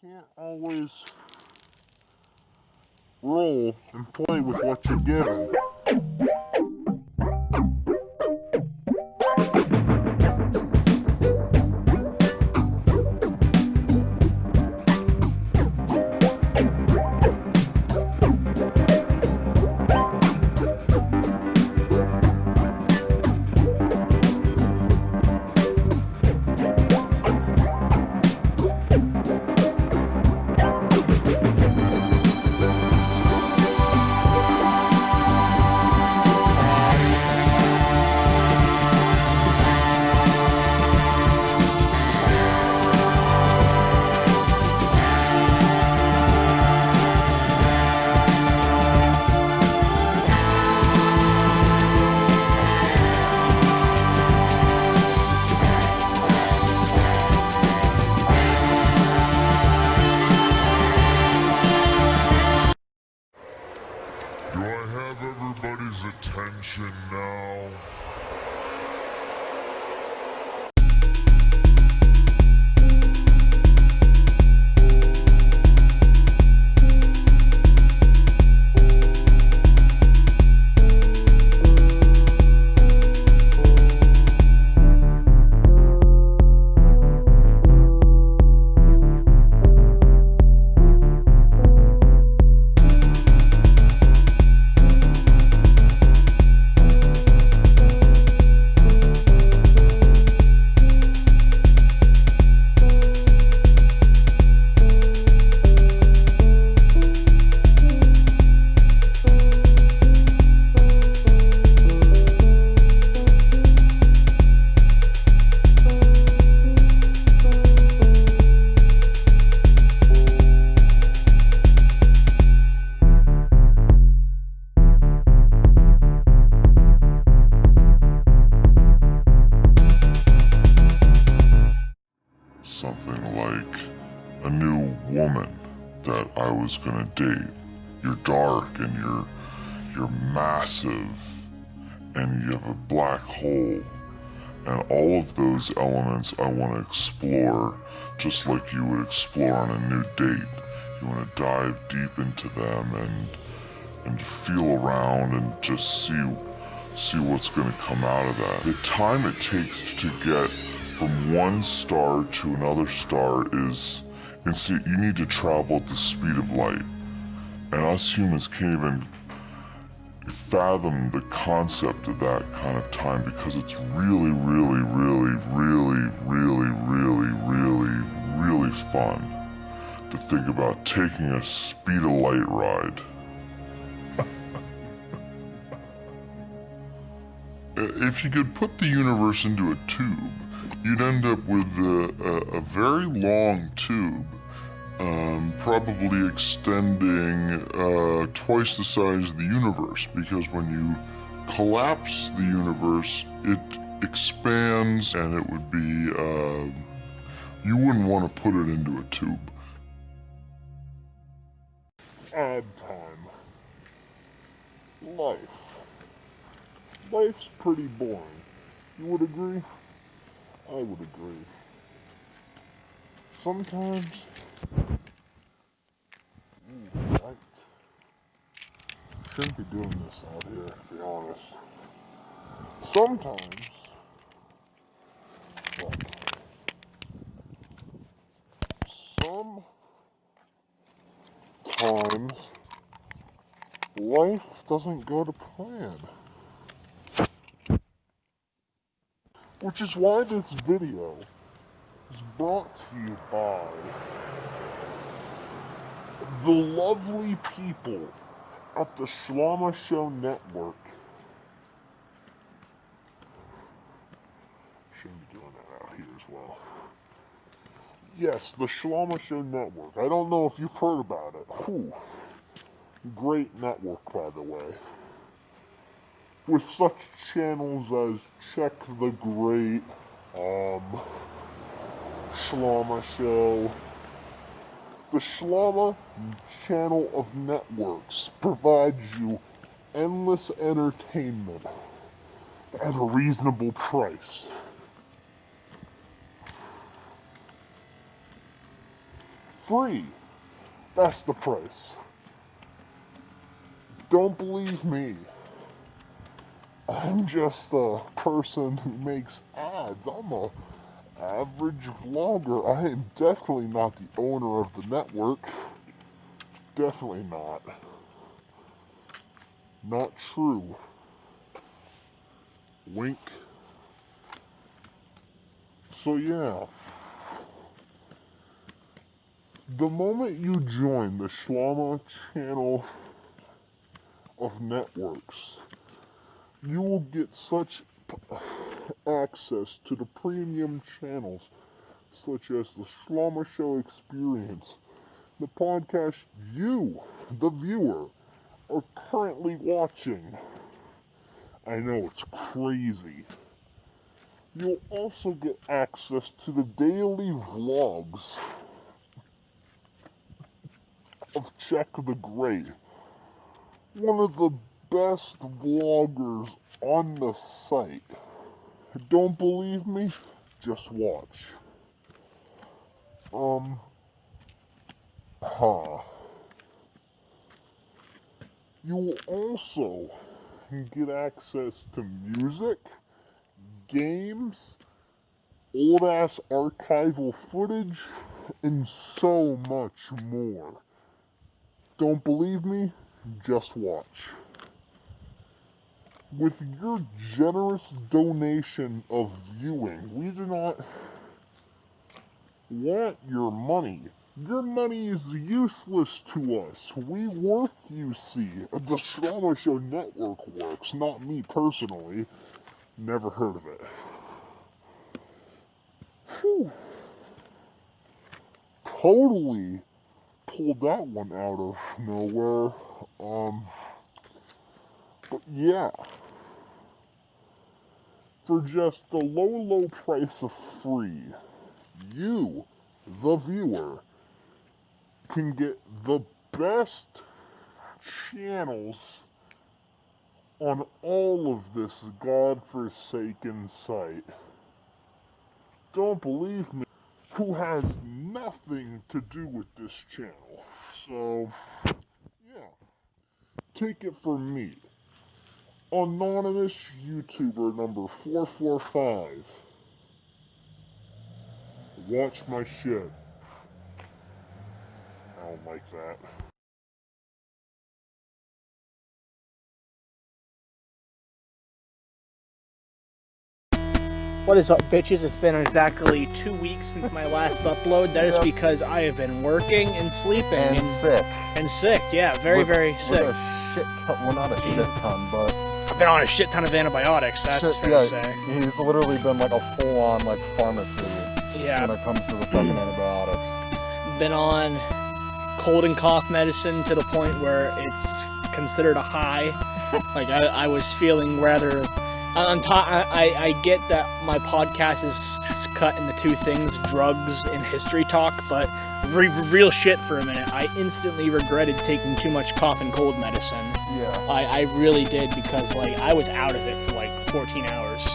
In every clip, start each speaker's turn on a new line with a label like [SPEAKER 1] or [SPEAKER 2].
[SPEAKER 1] can't always roll and play with what you're given.
[SPEAKER 2] Do I have everybody's attention now? Something like a new woman that I was gonna date. You're dark and you're massive and you have a black hole, and all of those elements I want to explore just like you would explore on a new date. You want to dive deep into them and feel around and just see what's going to come out of that. The time it takes to get from one star to another star is instant. You need to travel at the speed of light, and us humans can't even fathom the concept of that kind of time, because it's really fun to think about taking a speed of light ride. If you could put the universe into a tube, you'd end up with a very long tube, probably extending twice the size of the universe, because when you collapse the universe, it expands, and it would be, you wouldn't want to put it into a tube.
[SPEAKER 1] Ad time. Life's pretty boring. You would agree? I would agree. Sometimes... I shouldn't be doing this out here, to be honest. Sometimes... Sometimes... life doesn't go to plan. Which is why this video is brought to you by the lovely people at the Shlama Show Network. Shouldn't be doing that out here as well. Yes, the Shlama Show Network. I don't know if you've heard about it. Whew. Great network, by the way. With such channels as Check the Great, Shlama Show. The Shlama channel of networks provides you endless entertainment at a reasonable price. free. That's the price. Don't believe me. I'm just a person who makes ads. I'm a average vlogger. I am definitely not the owner of the network. Definitely not. Not true. Wink. So yeah. The moment you join the Shlama channel of networks, you will get such access to the premium channels such as the Shlama Show Experience, the podcast you, the viewer, are currently watching. I know it's crazy. You'll also get access to the daily vlogs of Check the Great, one of the best vloggers on the site. Don't believe me? Just watch. You will also get access to music, games, old-ass archival footage, and so much more. Don't believe me? Just watch. With your generous donation of viewing, we do not want your money. Your money is useless to us. We work, you see. The Shlama Show Network works, not me personally. Never heard of it. Whew. Totally pulled that one out of nowhere. But yeah. For just the low price of free, you, the viewer, can get the best channels on all of this godforsaken site. Don't believe me? Who has nothing to do with this channel. So, yeah. Take it from me. Anonymous YouTuber number 445. Watch my shit. I don't like that.
[SPEAKER 3] What is up, bitches? It's been exactly 2 weeks since my last upload. That is because I have been working and sleeping.
[SPEAKER 4] And sick.
[SPEAKER 3] And sick, yeah. Very sick.
[SPEAKER 4] With a shit ton, well, not a shit ton, but...
[SPEAKER 3] I've been on a shit ton of antibiotics, that's fair to say.
[SPEAKER 4] He's literally been like a full-on like pharmacy
[SPEAKER 3] Yeah.
[SPEAKER 4] when it comes to the fucking antibiotics.
[SPEAKER 3] Been on cold and cough medicine to the point where it's considered a high. Like, I was feeling rather... I get that my podcast is cut into two things, drugs and history talk, but real shit for a minute. I instantly regretted taking too much cough and cold medicine.
[SPEAKER 4] Yeah.
[SPEAKER 3] I really did, because like I was out of it for like 14 hours.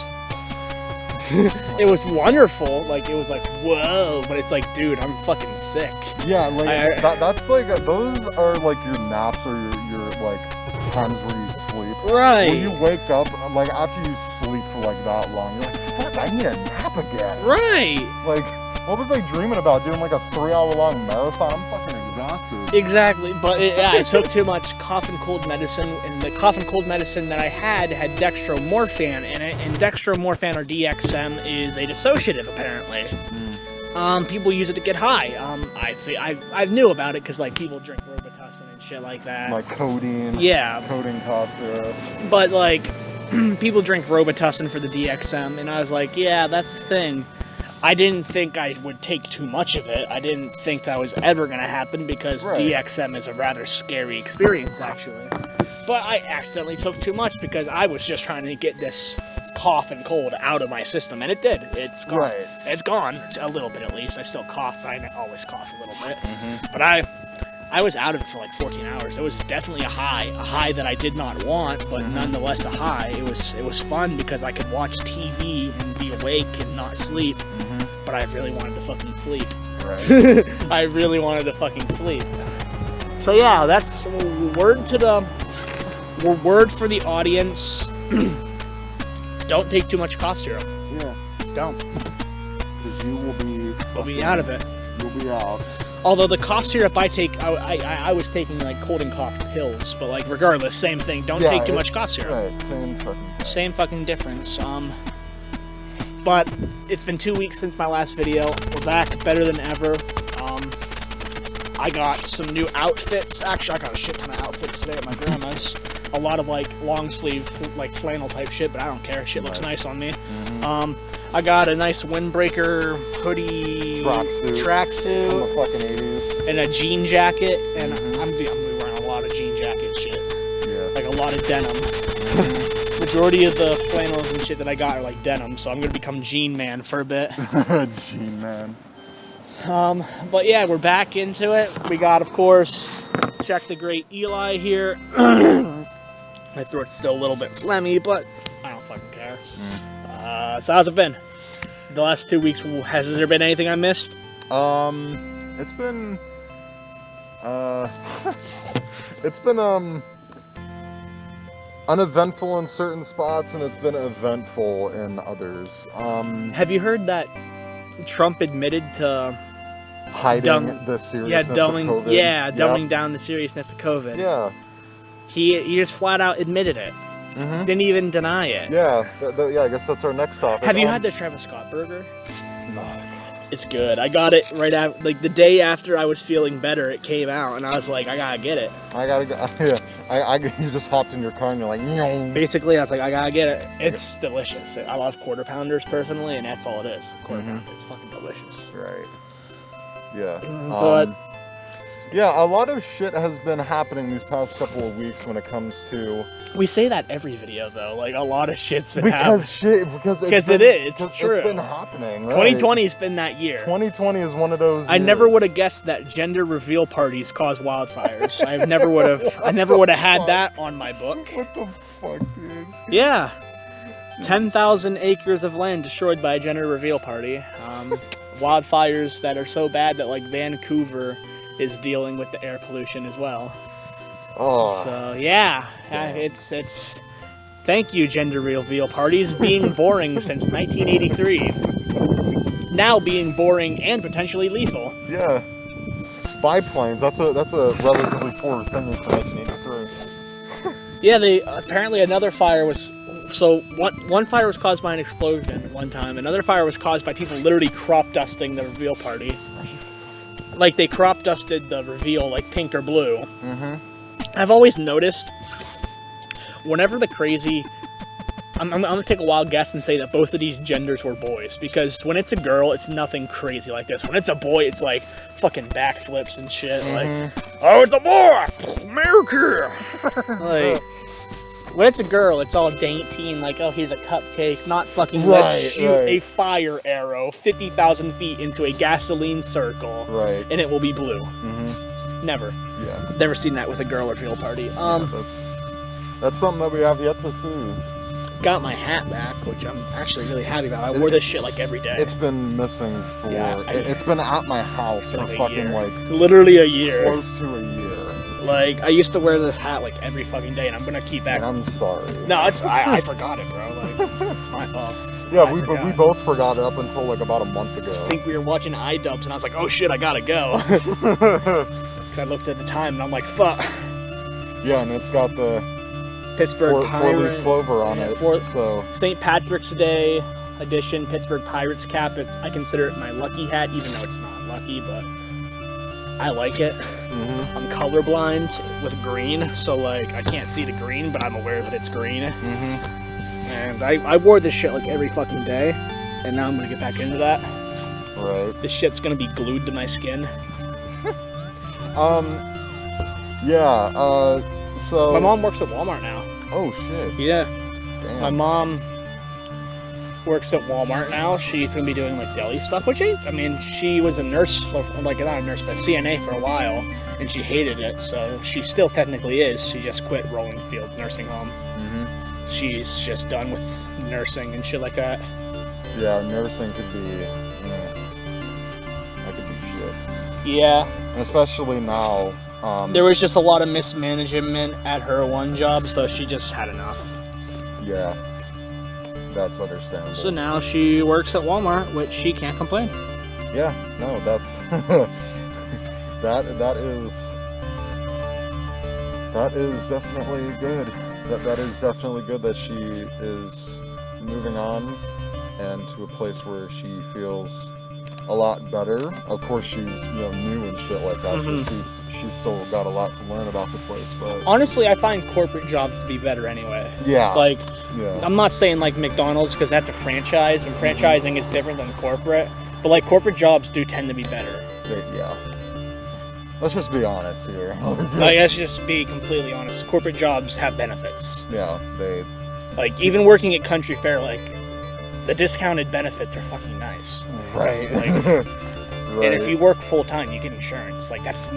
[SPEAKER 3] It was wonderful, like it was like whoa, but it's like, dude, I'm fucking sick.
[SPEAKER 4] Yeah, like that's like those are like your naps or your like times where you sleep.
[SPEAKER 3] Right.
[SPEAKER 4] When you wake up, like after you sleep for like that long, you're like, fuck, I need a nap again.
[SPEAKER 3] Right.
[SPEAKER 4] Like, what was I dreaming about? Doing like a 3-hour long marathon? I'm fucking exhausted.
[SPEAKER 3] Exactly, but I took too much cough and cold medicine, and the cough and cold medicine that I had dextromorphan in it, and dextromorphan or DXM is a dissociative apparently. People use it to get high. I knew about it because like people drink Robitussin and shit like that.
[SPEAKER 4] Like codeine.
[SPEAKER 3] Yeah.
[SPEAKER 4] Codeine cough syrup.
[SPEAKER 3] But like people drink Robitussin for the DXM, and I was like, yeah, that's the thing. I didn't think I would take too much of it. I didn't think that was ever going to happen because DXM is a rather scary experience, actually. But I accidentally took too much because I was just trying to get this cough and cold out of my system, and it did. It's gone.
[SPEAKER 4] Right.
[SPEAKER 3] It's gone, a little bit at least. I still cough, but I always cough a little bit. But I was out of it for like 14 hours. It was definitely a high that I did not want, but nonetheless a high. It was fun because I could watch TV and be awake and not sleep, but I really wanted to fucking sleep.
[SPEAKER 4] Right.
[SPEAKER 3] I really wanted to fucking sleep. So yeah, that's word for the audience. Don't take too much cough syrup.
[SPEAKER 4] Yeah.
[SPEAKER 3] Don't.
[SPEAKER 4] Because you will be...
[SPEAKER 3] We'll be out of it.
[SPEAKER 4] You'll be out.
[SPEAKER 3] Although the cough syrup I take, I was taking like cold and cough pills, but like regardless, same thing. Don't take too much cough syrup.
[SPEAKER 4] Right, same fucking thing.
[SPEAKER 3] Same fucking difference. But it's been 2 weeks since my last video. We're back, better than ever. I got some new outfits. Actually, I got a shit ton of outfits today at my grandma's. A lot of like long sleeve, like flannel type shit, but I don't care. Shit looks nice on me. I got a nice windbreaker hoodie, tracksuit,
[SPEAKER 4] from the fucking 80s,
[SPEAKER 3] and a jean jacket. And I'm gonna be wearing a lot of jean jacket shit.
[SPEAKER 4] Yeah.
[SPEAKER 3] Like a lot of denim. Majority of the flannels and shit that I got are like denim, so I'm gonna become jean man for a bit.
[SPEAKER 4] Jean man.
[SPEAKER 3] But yeah, we're back into it. We got, of course, check the great Eli here. My throat's still a little bit phlegmy, but I don't fucking care. So how's it been? The last 2 weeks, has there been anything I missed?
[SPEAKER 4] It's been, it's been, uneventful in certain spots, and it's been eventful in others.
[SPEAKER 3] Have you heard that Trump admitted to
[SPEAKER 4] hiding the seriousness of COVID?
[SPEAKER 3] Yeah, dumbing down the seriousness of COVID.
[SPEAKER 4] Yeah.
[SPEAKER 3] He just flat out admitted it. Didn't even deny it.
[SPEAKER 4] Yeah, yeah. I guess that's our next topic.
[SPEAKER 3] Have you had the Travis Scott burger?
[SPEAKER 4] No.
[SPEAKER 3] It's good. I got it right after, like the day after I was feeling better. It came out, and I was like, I gotta get it.
[SPEAKER 4] I gotta go. Yeah. You just hopped in your car and you're like, Nyong.
[SPEAKER 3] Basically, I was like, I gotta get it. It's delicious. I love quarter pounders personally, and that's all it is. Quarter pounder. It's fucking delicious.
[SPEAKER 4] Right. Yeah.
[SPEAKER 3] But
[SPEAKER 4] yeah, a lot of shit has been happening these past couple of weeks when it comes to.
[SPEAKER 3] we say that every video though. Like a lot of shit's been happening.
[SPEAKER 4] Because
[SPEAKER 3] It's true.
[SPEAKER 4] It's been happening. Right?
[SPEAKER 3] 2020's been that year.
[SPEAKER 4] 2020 is one of those.
[SPEAKER 3] I never would have guessed that gender reveal parties cause wildfires. I never would have had that on my book.
[SPEAKER 4] What the fuck, dude?
[SPEAKER 3] Yeah. 10,000 acres of land destroyed by a gender reveal party. Wildfires that are so bad that like Vancouver is dealing with the air pollution as well.
[SPEAKER 4] Oh.
[SPEAKER 3] So yeah, it's thank you gender reveal parties being boring since 1983. Now being boring and potentially lethal.
[SPEAKER 4] Yeah. Biplanes. That's a relatively poor thing in 1983.
[SPEAKER 3] Yeah, apparently another fire was. So one fire was caused by an explosion one time. Another fire was caused by people literally crop dusting the reveal party. Like they crop dusted the reveal like pink or blue. I've always noticed whenever the crazy. I'm gonna take a wild guess and say that both of these genders were boys, because when it's a girl, it's nothing crazy like this. When it's a boy, it's like fucking backflips and shit. Like, oh, it's a boy, America. Like. When it's a girl, it's all dainty and like, oh, here's a cupcake, not fucking let's shoot a fire arrow 50,000 feet into a gasoline circle, and it will be blue. Never.
[SPEAKER 4] Yeah.
[SPEAKER 3] Never seen that with a girl reveal party.
[SPEAKER 4] That's something that we have yet to see.
[SPEAKER 3] Got my hat back, which I'm actually really happy about. I wore this shit like every day.
[SPEAKER 4] It's been missing for. It's been at my house for fucking like
[SPEAKER 3] literally a year.
[SPEAKER 4] Close to a year.
[SPEAKER 3] Like, I used to wear this hat, like, every fucking day, and I'm gonna keep back.
[SPEAKER 4] I'm sorry.
[SPEAKER 3] No, I forgot it, bro. Like, it's my fault.
[SPEAKER 4] Yeah, we both forgot it up until, like, about a month ago.
[SPEAKER 3] I think we were watching iDubbbz, and I was like, oh, shit, I gotta go. I looked at the time, and I'm like, fuck.
[SPEAKER 4] Yeah, and it's got the
[SPEAKER 3] Pittsburgh Pirates.
[SPEAKER 4] Four-leaf clover on it, so...
[SPEAKER 3] St. Patrick's Day edition Pittsburgh Pirates cap. I consider it my lucky hat, even though it's not lucky, but I like it. I'm colorblind with green, so like I can't see the green, but I'm aware that it's green. And I wore this shit like every fucking day, and now I'm gonna get back into that.
[SPEAKER 4] Right.
[SPEAKER 3] This shit's gonna be glued to my skin. So my mom works at Walmart now. Oh shit. Yeah. Damn. My mom works at Walmart now. She's gonna be doing like deli stuff, which I mean, she was a nurse, like not a nurse, but CNA for a while, and she hated it. So she still technically is. She just quit Rolling Fields Nursing Home. She's just done with nursing and shit like that.
[SPEAKER 4] Yeah, nursing could be. That could be shit.
[SPEAKER 3] Yeah.
[SPEAKER 4] And especially now.
[SPEAKER 3] There was just a lot of mismanagement at her one job, so she just had enough.
[SPEAKER 4] Yeah. That's understandable.
[SPEAKER 3] So now she works at Walmart, which she can't complain.
[SPEAKER 4] Yeah, no, that's that is definitely good. That is definitely good that she is moving on and to a place where she feels a lot better. Of course, she's new and shit like that. So she's still got a lot to learn about the place. But
[SPEAKER 3] honestly, I find corporate jobs to be better anyway.
[SPEAKER 4] Yeah.
[SPEAKER 3] Like,
[SPEAKER 4] yeah.
[SPEAKER 3] I'm not saying like McDonald's because that's a franchise, and franchising is different than corporate. But like corporate jobs do tend to be better.
[SPEAKER 4] Yeah. Let's just be honest here.
[SPEAKER 3] Like, let's just be completely honest. Corporate jobs have benefits.
[SPEAKER 4] Yeah, they.
[SPEAKER 3] Like, even working at Country Fair, like, the discounted benefits are fucking nice.
[SPEAKER 4] Right.
[SPEAKER 3] Like,
[SPEAKER 4] right.
[SPEAKER 3] And if you work full time, you get insurance. Like, that's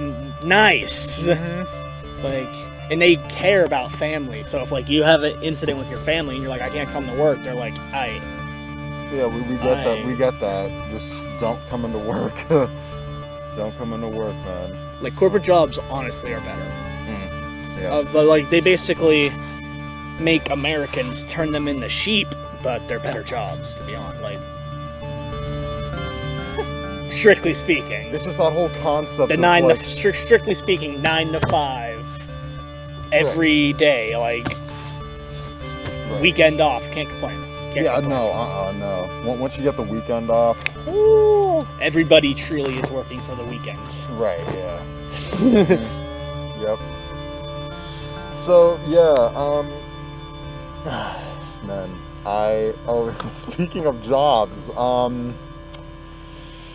[SPEAKER 3] nice. Like, and they care about family. So if like you have an incident with your family and you're like, I can't come to work, they're like,
[SPEAKER 4] yeah, we get that. We get that. Just don't come into work. Don't come into work, man.
[SPEAKER 3] Like, corporate jobs honestly are better.
[SPEAKER 4] Yeah.
[SPEAKER 3] Like, they basically make Americans turn them into sheep, but they're better jobs, to be honest. Like, strictly speaking.
[SPEAKER 4] It's just that whole concept.
[SPEAKER 3] The strictly speaking, 9 to 5 every day. Like, weekend off, can't complain. Can't complain.
[SPEAKER 4] No. Once you get the weekend off,
[SPEAKER 3] everybody truly is working for the weekend.
[SPEAKER 4] Right. Yeah. Yep. So yeah. Man, speaking of jobs,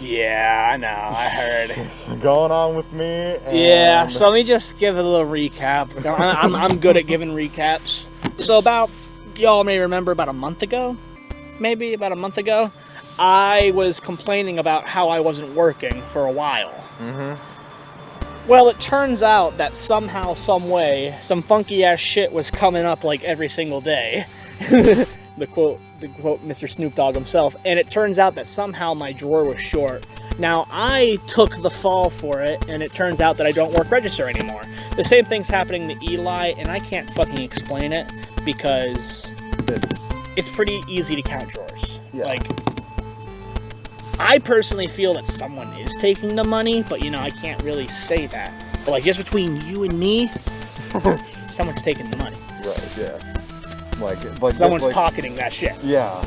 [SPEAKER 3] yeah, I know. I heard.
[SPEAKER 4] What's going on with me? And
[SPEAKER 3] yeah, so let me just give a little recap. I'm good at giving recaps. So y'all may remember about a month ago, I was complaining about how I wasn't working for a while. Well, it turns out that somehow, some way, some funky ass shit was coming up like every single day. The quote Mr. Snoop Dogg himself, and it turns out that somehow my drawer was short. Now, I took the fall for it, and it turns out that I don't work register anymore. The same thing's happening to Eli, and I can't fucking explain it, because it's pretty easy to count drawers.
[SPEAKER 4] Yeah.
[SPEAKER 3] Like, I personally feel that someone is taking the money, but, I can't really say that. But, like, just between you and me, someone's taking the money.
[SPEAKER 4] Right, yeah. Like
[SPEAKER 3] someone's pocketing that shit.
[SPEAKER 4] Yeah,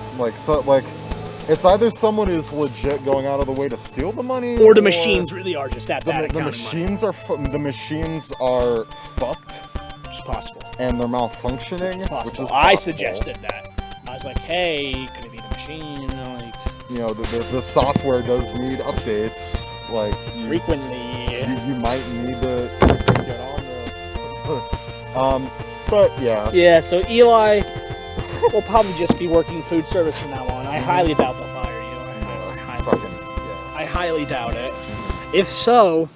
[SPEAKER 4] it's either someone is legit going out of the way to steal the money,
[SPEAKER 3] or the machines really are just that bad at counting
[SPEAKER 4] money. The machines are fucked.
[SPEAKER 3] It's possible.
[SPEAKER 4] And they're malfunctioning.
[SPEAKER 3] It's possible. I suggested that. I was like, hey, could it be the machine?
[SPEAKER 4] The software does need updates. Like
[SPEAKER 3] frequently.
[SPEAKER 4] You might need to get on this. But yeah.
[SPEAKER 3] Yeah, so Eli will probably just be working food service from now on. I highly doubt they'll fire you. I highly doubt it. If so,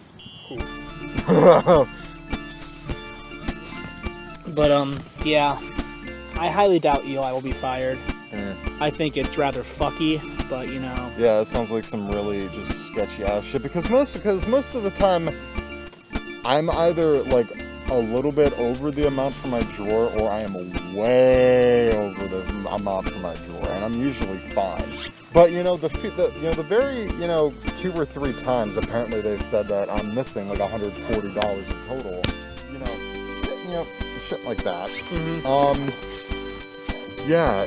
[SPEAKER 3] but yeah, I highly doubt Eli will be fired. I think it's rather fucky, but
[SPEAKER 4] Yeah, it sounds like some really just sketchy ass shit. Because most of the time, I'm either like a little bit over the amount for my drawer, or I am way over the amount for my drawer, and I'm usually fine. But the very 2 or 3 times apparently they said that I'm missing like $140 in total. Shit like that. Yeah,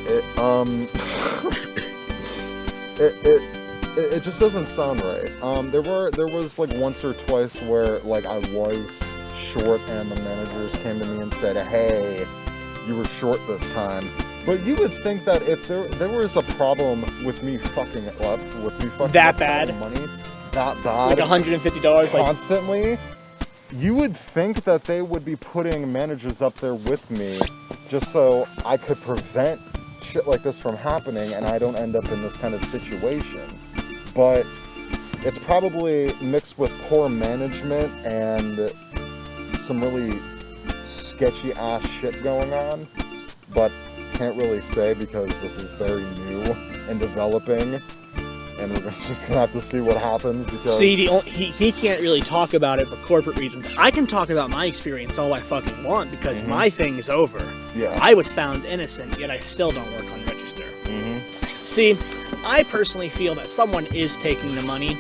[SPEAKER 4] it just doesn't sound right. There was like once or twice where like I was short and the managers came to me and said, hey, you were short this time. But you would think that if there was a problem with me fucking it up,
[SPEAKER 3] that bad
[SPEAKER 4] money, that bad,
[SPEAKER 3] like $150
[SPEAKER 4] constantly, you would think that they would be putting managers up there with me just so I could prevent shit like this from happening and I don't end up in this kind of situation. But it's probably mixed with poor management and some really sketchy ass shit going on, but can't really say because this is very new and developing, and we're just gonna have to see what happens. Because
[SPEAKER 3] he can't really talk about it for corporate reasons. I can talk about my experience all I fucking want because my thing is over.
[SPEAKER 4] Yeah.
[SPEAKER 3] I was found innocent, yet I still don't work on register. See, I personally feel that someone is taking the money.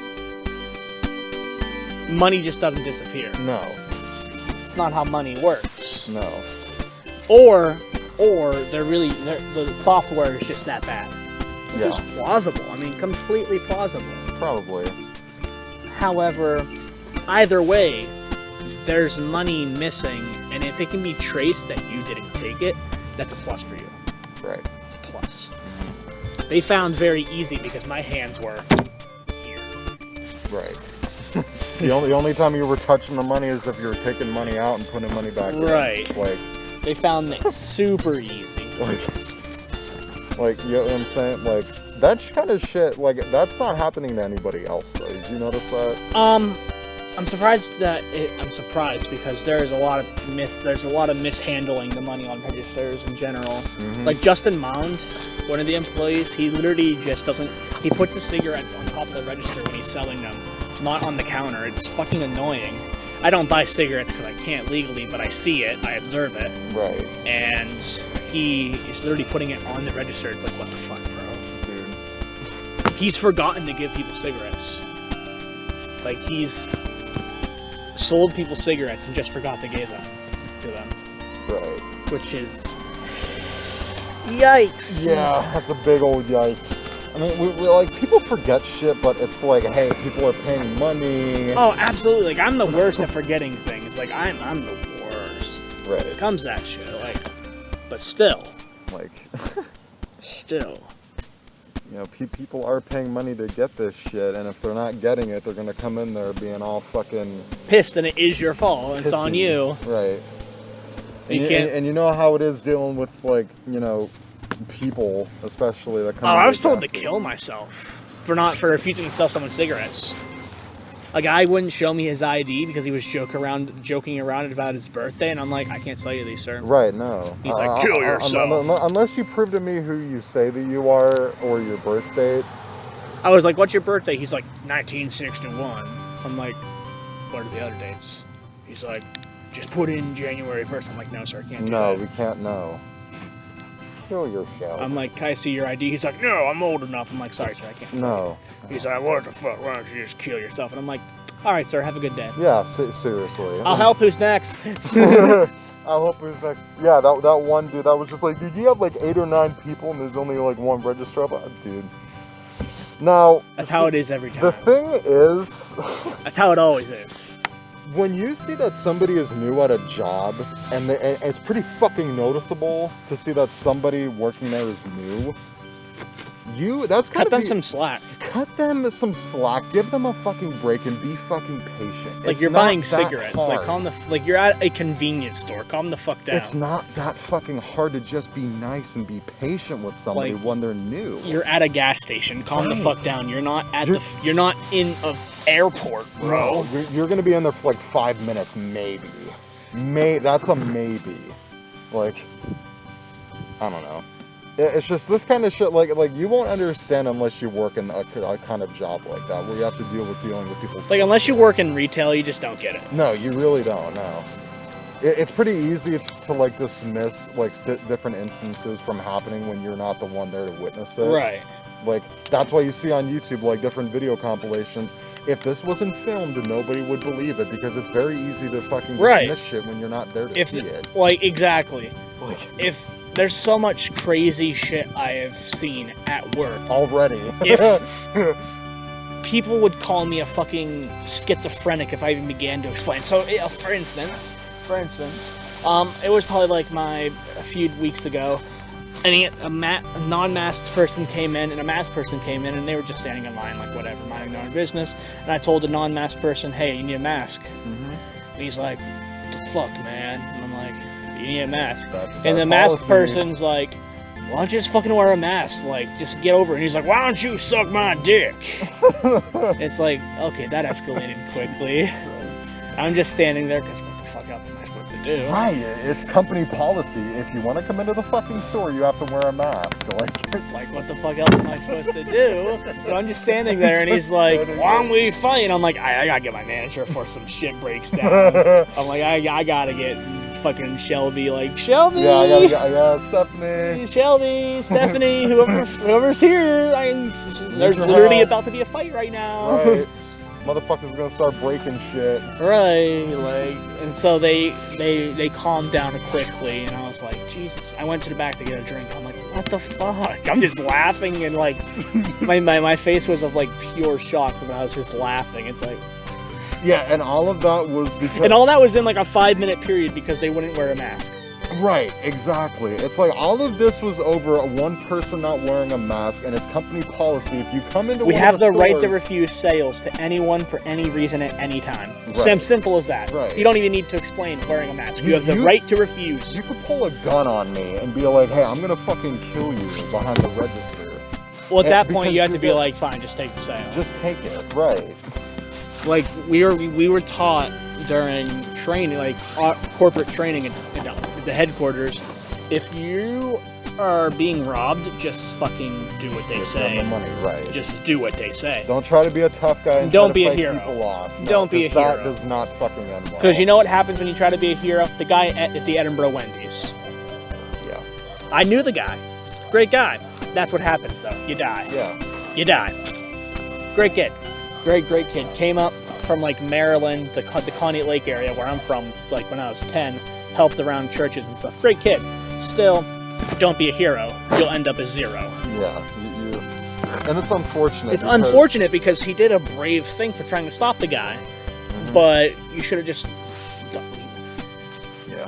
[SPEAKER 3] Money just doesn't disappear.
[SPEAKER 4] No.
[SPEAKER 3] It's not how money works.
[SPEAKER 4] No.
[SPEAKER 3] Or the software is just that bad. Which is plausible. I mean, completely plausible.
[SPEAKER 4] Probably.
[SPEAKER 3] However, either way, there's money missing, and if it can be traced that you didn't take it, that's a plus for you.
[SPEAKER 4] Right.
[SPEAKER 3] It's a plus. They found very easy because my hands were here.
[SPEAKER 4] Right. The only time you were touching the money is if you were taking money out and putting money back in.
[SPEAKER 3] Right.
[SPEAKER 4] Like,
[SPEAKER 3] they found it super easy.
[SPEAKER 4] Like, you know what I'm saying? Like, that kind of shit, like, that's not happening to anybody else, though. Did you notice that?
[SPEAKER 3] I'm surprised because there's a lot of mishandling the money on registers in general. Like Justin Mound, one of the employees, he literally just doesn't. He puts the cigarettes on top of the register when he's selling them, not on the counter. It's fucking annoying. I don't buy cigarettes because I can't legally, but I see it, I observe it.
[SPEAKER 4] Right.
[SPEAKER 3] And he's literally putting it on the register. It's like, what the fuck, bro?
[SPEAKER 4] Dude.
[SPEAKER 3] He's forgotten to give people cigarettes. Like, he's sold people cigarettes and just forgot to give them to them.
[SPEAKER 4] Right.
[SPEAKER 3] Which is... yikes.
[SPEAKER 4] Yeah, that's a big old yikes. I mean, we like, people forget shit, but it's like, hey, people are paying money.
[SPEAKER 3] Oh, absolutely. Like, I'm the worst at forgetting things. Like, I'm the worst.
[SPEAKER 4] Right.
[SPEAKER 3] When it comes to that shit. Like, but still.
[SPEAKER 4] Like,
[SPEAKER 3] still.
[SPEAKER 4] You know, people are paying money to get this shit, and if they're not getting it, they're gonna come in there being all fucking
[SPEAKER 3] pissed, and it is your fault. It's on you.
[SPEAKER 4] Right.
[SPEAKER 3] And
[SPEAKER 4] you know how it is dealing with, like, you know, people, especially that come.
[SPEAKER 3] Oh, I was told to kill myself for refusing to sell someone cigarettes. A guy wouldn't show me his ID because he was joking around about his birthday, and I'm like, I can't sell you these, sir.
[SPEAKER 4] Right, no.
[SPEAKER 3] He's like, kill yourself.
[SPEAKER 4] Unless you prove to me who you say that you are or your birth date.
[SPEAKER 3] I was like, what's your birthday? He's like, 1961. I'm like, what are the other dates? He's like, just put in January 1st. I'm like, no, sir, I can't do that.
[SPEAKER 4] No, we can't know. Kill yourself.
[SPEAKER 3] I'm like, can I see your ID? He's like, no, I'm old enough. I'm like, sorry, sir, I can't see it. He's like, what the fuck? Why don't you just kill yourself? And I'm like, all right, sir, have a good day.
[SPEAKER 4] Yeah, seriously.
[SPEAKER 3] I'll help. Who's next?
[SPEAKER 4] I'll help. Who's next? Yeah, that one dude, that was just like, dude, you have like 8 or 9 people and there's only like one registrar? Dude. Now...
[SPEAKER 3] That's how it is every time.
[SPEAKER 4] The thing is...
[SPEAKER 3] That's how it always is.
[SPEAKER 4] When you see that somebody is new at a job, and it's pretty fucking noticeable to see that somebody working there is new, that's gotta
[SPEAKER 3] cut them some slack.
[SPEAKER 4] Cut them some slack. Give them a fucking break and be fucking patient.
[SPEAKER 3] Like, you're buying cigarettes. Like, you're at a convenience store. Calm the fuck down.
[SPEAKER 4] It's not that fucking hard to just be nice and be patient with somebody when they're new.
[SPEAKER 3] You're at a gas station. Calm the fuck down. You're not you're not in a airport, bro.
[SPEAKER 4] No, you're gonna be in there for like 5 minutes, maybe. That's a maybe. Like, I don't know. It's just this kind of shit. Like you won't understand unless you work in a kind of job like that, where you have to dealing with people.
[SPEAKER 3] Like, unless you work in retail, you just don't get it.
[SPEAKER 4] No, you really don't. No. It's pretty easy to like dismiss like different instances from happening when you're not the one there to witness it.
[SPEAKER 3] Right.
[SPEAKER 4] Like, that's why you see on YouTube like different video compilations. If this wasn't filmed, nobody would believe it, because it's very easy to fucking dismiss shit when you're not there to see it.
[SPEAKER 3] Like, exactly. If there's so much crazy shit I have seen at work
[SPEAKER 4] already.
[SPEAKER 3] If people would call me a fucking schizophrenic if I even began to explain. So, for instance, it was probably like a few weeks ago. And a non-masked person came in, and a masked person came in, and they were just standing in line, like, whatever, minding their own business. And I told the non-masked person, hey, you need a mask. And he's like, what the fuck, man? And I'm like, you need a mask. And the masked person's like, why don't you just fucking wear a mask? Like, just get over it. And he's like, why don't you suck my dick? It's like, okay, that escalated quickly. I'm just standing there, because what the fuck else am I supposed to do.
[SPEAKER 4] Right, it's company policy. If you want to come into the fucking store, you have to wear a mask.
[SPEAKER 3] Like, what the fuck else am I supposed to do? So I'm just standing there, and he's like, why don't we fight? And I'm like, I gotta get my manager for some shit breaks down. I'm like, I gotta get fucking Shelby, like, Shelby!
[SPEAKER 4] Yeah, Stephanie!
[SPEAKER 3] Shelby, Stephanie, whoever's here, there's literally about to be a fight right now.
[SPEAKER 4] Right. Motherfuckers gonna start breaking shit.
[SPEAKER 3] Right, like, and so they calmed down quickly, and I was like, Jesus. I went to the back to get a drink. I'm like, what the fuck? I'm just laughing, and like, my face was of like pure shock when I was just laughing. It's like,
[SPEAKER 4] yeah, and all of that was because,
[SPEAKER 3] and all that was in like a 5-minute period because they wouldn't wear a mask.
[SPEAKER 4] Right, exactly. It's like all of this was over one person not wearing a mask, and it's company policy. If you come into
[SPEAKER 3] we
[SPEAKER 4] one
[SPEAKER 3] have
[SPEAKER 4] of the
[SPEAKER 3] the right to
[SPEAKER 4] stores-
[SPEAKER 3] refuse sales to anyone for any reason at any time. It's
[SPEAKER 4] Right.
[SPEAKER 3] simple as that.
[SPEAKER 4] Right.
[SPEAKER 3] You don't even need to explain wearing a mask. You have the right to refuse.
[SPEAKER 4] You could pull a gun on me and be like, "Hey, I'm gonna fucking kill you behind the register."
[SPEAKER 3] Well, at that
[SPEAKER 4] because
[SPEAKER 3] point, you have to be
[SPEAKER 4] you're-
[SPEAKER 3] like, fine, just take the sale.
[SPEAKER 4] Just take it, right?
[SPEAKER 3] Like we were taught during training, like corporate training at the headquarters, if you are being robbed, just fucking do what they
[SPEAKER 4] Give
[SPEAKER 3] say.
[SPEAKER 4] them the money, right?
[SPEAKER 3] Just do what they say.
[SPEAKER 4] Don't try to be a tough guy. And
[SPEAKER 3] Don't
[SPEAKER 4] try to
[SPEAKER 3] be a
[SPEAKER 4] fight
[SPEAKER 3] hero.
[SPEAKER 4] People off. No,
[SPEAKER 3] Don't be a
[SPEAKER 4] 'cause that
[SPEAKER 3] hero.
[SPEAKER 4] does not fucking end well.
[SPEAKER 3] Because you know what happens when you try to be a hero? The guy at the Edinburgh Wendy's.
[SPEAKER 4] Yeah.
[SPEAKER 3] I knew the guy. Great guy. That's what happens though. You die.
[SPEAKER 4] Yeah.
[SPEAKER 3] You die. Great kid. Great kid. Came up from like Maryland, the Conneaut Lake area where I'm from, like when I was 10, helped around churches and stuff. Great kid. Still, don't be a hero. You'll end up as zero.
[SPEAKER 4] Yeah. And it's unfortunate.
[SPEAKER 3] It's unfortunate because he did a brave thing for trying to stop the guy, but you should have just.
[SPEAKER 4] Yeah.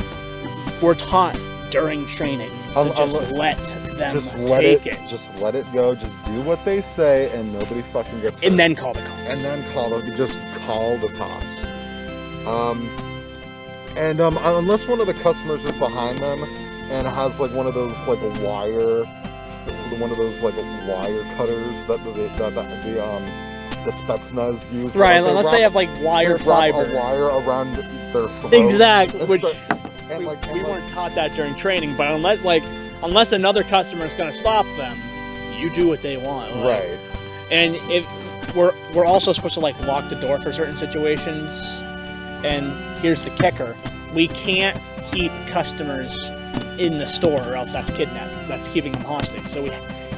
[SPEAKER 3] We're taught during training to just let them take it.
[SPEAKER 4] Just let it go. Just do what they say, and nobody fucking gets hurt.
[SPEAKER 3] And then call the cops.
[SPEAKER 4] And then just call the cops. Unless one of the customers is behind them and has like one of those like wire cutters that the Spetsnaz use.
[SPEAKER 3] Right, unless they have like wire fiber.
[SPEAKER 4] A wire around their throat.
[SPEAKER 3] Exactly.
[SPEAKER 4] It's
[SPEAKER 3] Which
[SPEAKER 4] like-
[SPEAKER 3] we weren't taught that during training, but unless another customer is going to stop them, you do what they want. Like,
[SPEAKER 4] right.
[SPEAKER 3] And if we're also supposed to like lock the door for certain situations, and here's the kicker: we can't keep customers in the store, or else that's kidnapping. That's keeping them hostage. So we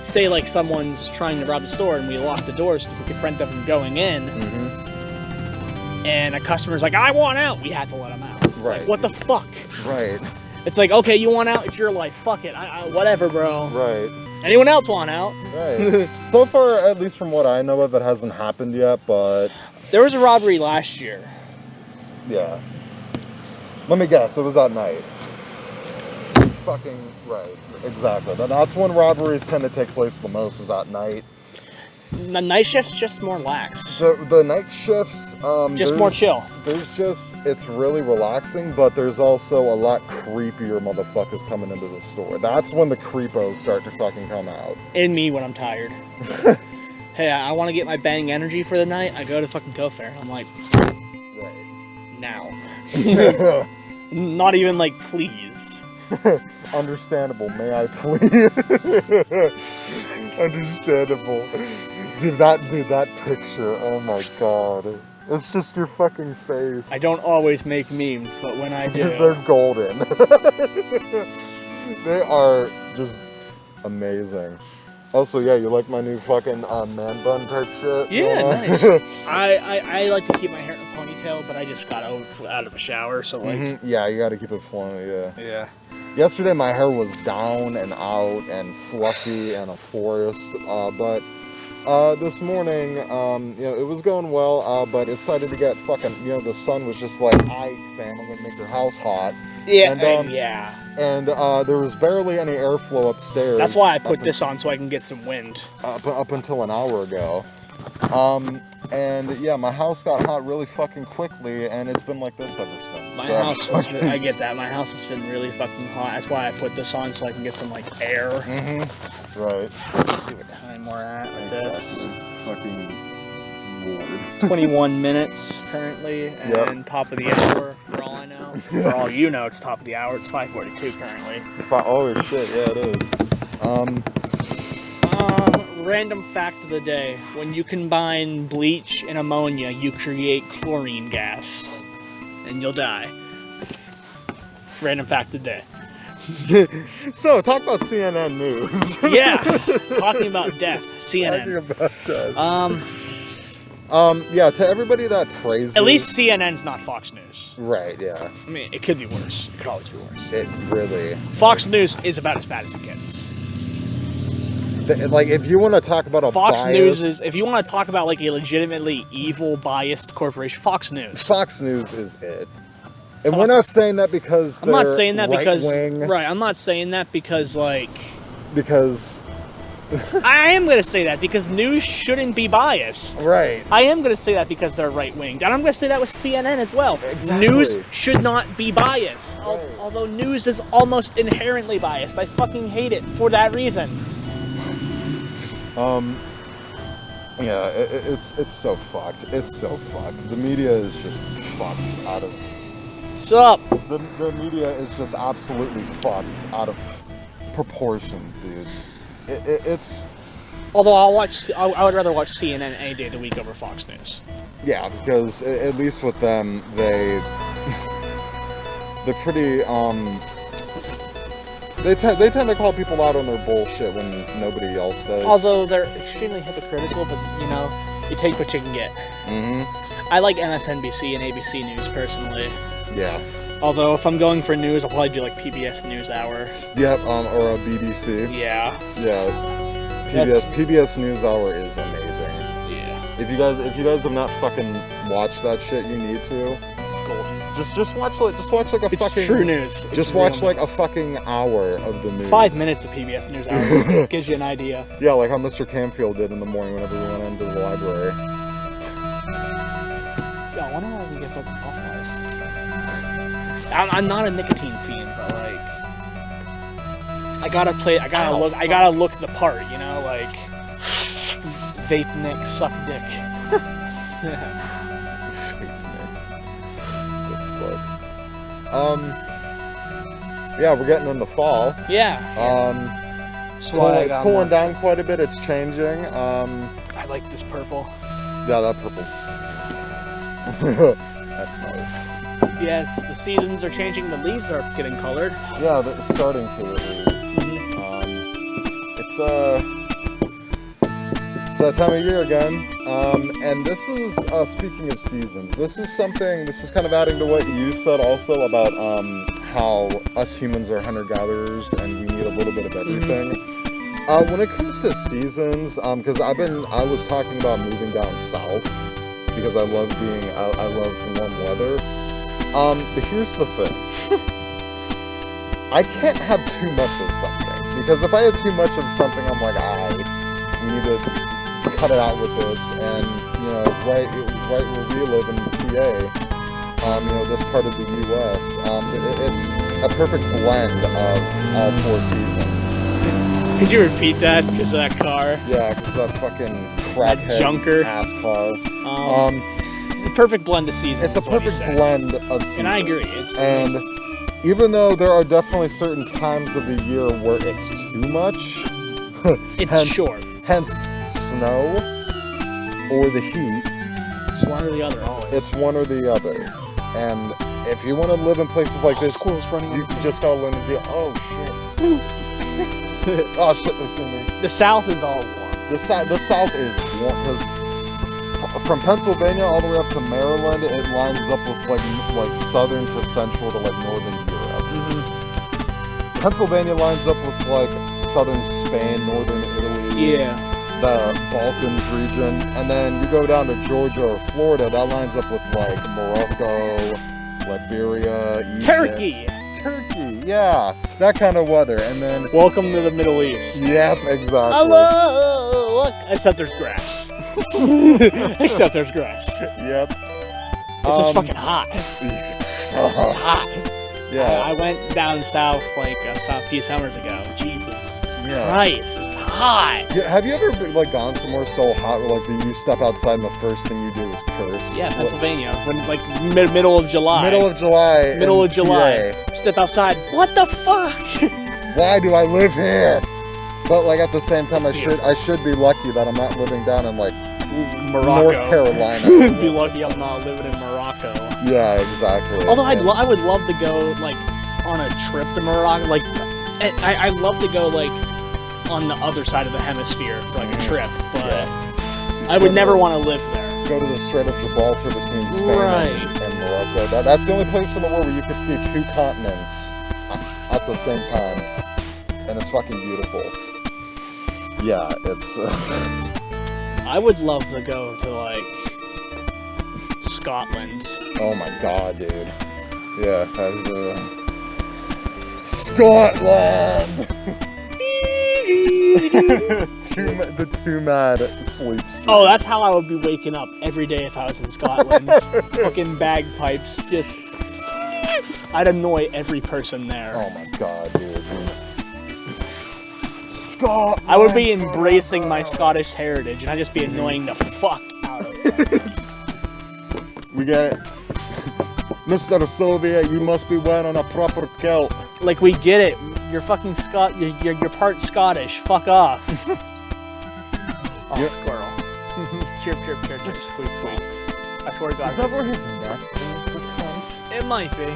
[SPEAKER 3] say like someone's trying to rob the store, and we lock the doors to prevent them from going in.
[SPEAKER 4] Mm-hmm.
[SPEAKER 3] And a customer's like, "I want out." We had to let them out. It's
[SPEAKER 4] Right.
[SPEAKER 3] like, what the fuck?
[SPEAKER 4] Right.
[SPEAKER 3] It's like, okay, you want out? It's your life. Fuck it. Whatever, bro.
[SPEAKER 4] Right.
[SPEAKER 3] Anyone else want out?
[SPEAKER 4] Right. So far, at least from what I know of, it hasn't happened yet, but
[SPEAKER 3] There was a robbery last year.
[SPEAKER 4] yeah. Let me guess, it was at night. Fucking right. Exactly. That's when robberies tend to take place the most, is at night.
[SPEAKER 3] The night shift's just more lax.
[SPEAKER 4] The night shifts,
[SPEAKER 3] Just more chill.
[SPEAKER 4] It's really relaxing, but there's also a lot creepier motherfuckers coming into the store. That's when the creepos start to fucking come out.
[SPEAKER 3] In me when I'm tired. Hey, I want to get my bang energy for the night. I go to fucking Go Fair. I'm like,
[SPEAKER 4] Right.
[SPEAKER 3] now. Not even like, please.
[SPEAKER 4] Understandable, may I please? Understandable. Dude, that picture, oh my god. It's just your fucking face.
[SPEAKER 3] I don't always make memes, but when I do.
[SPEAKER 4] They're golden. They are just amazing. Also, yeah, you like my new fucking man bun type shit?
[SPEAKER 3] Yeah, nice. I like to keep my hair in a ponytail, but I just got out of a shower, so like.
[SPEAKER 4] Mm-hmm. Yeah, you gotta keep it flowing, yeah.
[SPEAKER 3] Yeah.
[SPEAKER 4] Yesterday my hair was down and out and fluffy and a forest, but this morning, it was going well, but it started to get fucking, the sun was just like, aight, fam, I'm gonna make your house hot.
[SPEAKER 3] Yeah,
[SPEAKER 4] And,
[SPEAKER 3] yeah.
[SPEAKER 4] And there was barely any airflow upstairs.
[SPEAKER 3] That's why I put this on, so I can get some wind.
[SPEAKER 4] Up until an hour ago. And yeah, my house got hot really fucking quickly, and it's been like this ever since.
[SPEAKER 3] My house, I get that. My house has been really fucking hot. That's why I put this on, so I can get some like air.
[SPEAKER 4] Mm-hmm. Right.
[SPEAKER 3] Let's see what time we're at with this.
[SPEAKER 4] Fucking Lord.
[SPEAKER 3] 21 minutes currently, and
[SPEAKER 4] Yep.
[SPEAKER 3] top of the hour for all I know. For all you know, it's top of the hour. It's 5:42 currently.
[SPEAKER 4] Oh shit, yeah, it is.
[SPEAKER 3] Random fact of the day. When you combine bleach and ammonia, you create chlorine gas. And you'll die. Random fact of the day.
[SPEAKER 4] So, talk about CNN News.
[SPEAKER 3] Yeah, talking about death. CNN.
[SPEAKER 4] Talking about death. Yeah, to everybody that praises...
[SPEAKER 3] At least CNN's not Fox News.
[SPEAKER 4] Right, yeah.
[SPEAKER 3] I mean, it could be worse. It could always be worse.
[SPEAKER 4] It really...
[SPEAKER 3] Fox News is about as bad as it gets.
[SPEAKER 4] Like, if you want to talk about a
[SPEAKER 3] Fox
[SPEAKER 4] biased...
[SPEAKER 3] News is... If you want to talk about, like, a legitimately evil, biased corporation, Fox News.
[SPEAKER 4] Fox News is it. And we're not saying that because
[SPEAKER 3] I'm not saying that because...
[SPEAKER 4] right-wing.
[SPEAKER 3] Right, I'm not saying that because, like...
[SPEAKER 4] Because...
[SPEAKER 3] I am going to say that because news shouldn't be biased.
[SPEAKER 4] Right.
[SPEAKER 3] I am going to say that because they're right-winged. And I'm going to say that with CNN as well.
[SPEAKER 4] Exactly.
[SPEAKER 3] News should not be biased.
[SPEAKER 4] Right.
[SPEAKER 3] Although news is almost inherently biased. I fucking hate it for that reason.
[SPEAKER 4] Yeah, it's so fucked. It's so fucked. The media is just fucked out of...
[SPEAKER 3] Sup?
[SPEAKER 4] The media is just absolutely fucked out of proportions, dude. It's...
[SPEAKER 3] Although I would rather watch CNN any day of the week over Fox News.
[SPEAKER 4] Yeah, because at least with them, they're pretty, they tend to call people out on their bullshit when nobody else does.
[SPEAKER 3] Although they're extremely hypocritical, but, you know, you take what you can get.
[SPEAKER 4] Mm-hmm.
[SPEAKER 3] I like MSNBC and ABC News, personally.
[SPEAKER 4] Yeah.
[SPEAKER 3] Although, if I'm going for news, I'll probably do, like, PBS NewsHour.
[SPEAKER 4] Yep, or a BBC.
[SPEAKER 3] Yeah.
[SPEAKER 4] Yeah. PBS NewsHour is amazing.
[SPEAKER 3] Yeah.
[SPEAKER 4] If you guys have not fucking watched that shit, you need to.
[SPEAKER 3] It's golden.
[SPEAKER 4] Just watch like a
[SPEAKER 3] It's
[SPEAKER 4] fucking...
[SPEAKER 3] true news.
[SPEAKER 4] Just watch like a fucking hour of the news.
[SPEAKER 3] 5 minutes of PBS NewsHour gives you an idea.
[SPEAKER 4] Yeah, like how Mr. Camfield did in the morning whenever we went into the library.
[SPEAKER 3] Yeah, I wonder why we get fucking puff bars. I'm not a nicotine fiend, but like, I gotta look the part, you know, like, vape Nick, suck dick.
[SPEAKER 4] Yeah, we're getting into fall.
[SPEAKER 3] Yeah.
[SPEAKER 4] It's cooling down quite a bit. It's changing.
[SPEAKER 3] I like this purple.
[SPEAKER 4] Yeah, that purple. That's nice.
[SPEAKER 3] Yeah, the seasons are changing. The leaves are getting colored.
[SPEAKER 4] Yeah, it's starting to at least. It's that time of year again. And this is speaking of seasons. This is kind of adding to what you said also about how us humans are hunter-gatherers and we need a little bit of everything. When it comes to seasons, because I was talking about moving down south because I love warm weather. But here's the thing. I can't have too much of something because if I have too much of something, I'm like, we need to cut it out with this. And you know, right where we live in PA, you know, this part of the U.S., it's a perfect blend of all 4 seasons.
[SPEAKER 3] Could you repeat that because of that car?
[SPEAKER 4] Yeah, because that fucking crackhead
[SPEAKER 3] junker
[SPEAKER 4] ass car.
[SPEAKER 3] The perfect blend of seasons.
[SPEAKER 4] It's a perfect blend of seasons.
[SPEAKER 3] And I agree.
[SPEAKER 4] And even though there are definitely certain times of the year where it's too much,
[SPEAKER 3] it's short.
[SPEAKER 4] Hence, snow or the heat.
[SPEAKER 3] It's one or the other, always.
[SPEAKER 4] It's one or the other. And if you want to live in places like this,
[SPEAKER 3] squirrels running
[SPEAKER 4] you just gotta learn to be. Oh shit! Oh shit! There's me.
[SPEAKER 3] The South is all warm.
[SPEAKER 4] The South is warm because from Pennsylvania all the way up to Maryland, it lines up with like southern to central to like northern Europe. Pennsylvania lines up with like southern Spain, northern Italy.
[SPEAKER 3] Yeah.
[SPEAKER 4] The Balkans region, and then you go down to Georgia or Florida, that lines up with like Morocco, Liberia, Egypt. Turkey, yeah, that kind of weather. And then
[SPEAKER 3] welcome to the Middle East.
[SPEAKER 4] Yep, exactly.
[SPEAKER 3] Hello, look. Except there's grass. Except there's grass.
[SPEAKER 4] Yep.
[SPEAKER 3] It's just fucking hot. It's hot.
[SPEAKER 4] Yeah.
[SPEAKER 3] I went down south like a few summers ago. Jesus Christ, it's hot. hot.
[SPEAKER 4] Yeah, have you ever like gone somewhere so hot where like you step outside and the first thing you do is curse?
[SPEAKER 3] Yeah, Pennsylvania. When like middle of July.
[SPEAKER 4] Middle of July.
[SPEAKER 3] Middle of July.
[SPEAKER 4] PA.
[SPEAKER 3] Step outside. What the fuck?
[SPEAKER 4] Why do I live here? But like at the same time,
[SPEAKER 3] It's
[SPEAKER 4] I should be lucky that I'm not living down in like
[SPEAKER 3] Morocco.
[SPEAKER 4] North Carolina.
[SPEAKER 3] Be lucky I'm not living in Morocco.
[SPEAKER 4] Yeah, exactly.
[SPEAKER 3] Although I would love to go like on a trip to Morocco. Like I love to go like on the other side of the hemisphere for like a trip, but I would never want to live there.
[SPEAKER 4] Go to the Strait of Gibraltar between Spain and Morocco. That's the only place in the world where you could see 2 continents at the same time, and it's fucking beautiful. Yeah, it's.
[SPEAKER 3] I would love to go to like Scotland.
[SPEAKER 4] Oh my god, dude. Yeah, that's Scotland. the two mad sleep streaks.
[SPEAKER 3] Oh, that's how I would be waking up every day if I was in Scotland. Fucking bagpipes, just. I'd annoy every person there.
[SPEAKER 4] Oh my god, dude. Scotland.
[SPEAKER 3] I would be embracing my Scottish heritage, and I'd just be annoying the fuck out of them.
[SPEAKER 4] We get it. Mr. Soviet, you must be wearing a proper kilt.
[SPEAKER 3] Like, we get it. You're fucking you're part Scottish. Fuck off. Oh,
[SPEAKER 4] Yep.
[SPEAKER 3] squirrel. Chirp, chirp, chirp, chirp. Squeak, squeak. I swear to God.
[SPEAKER 4] Is that where his nest is? The cunt?
[SPEAKER 3] It might be.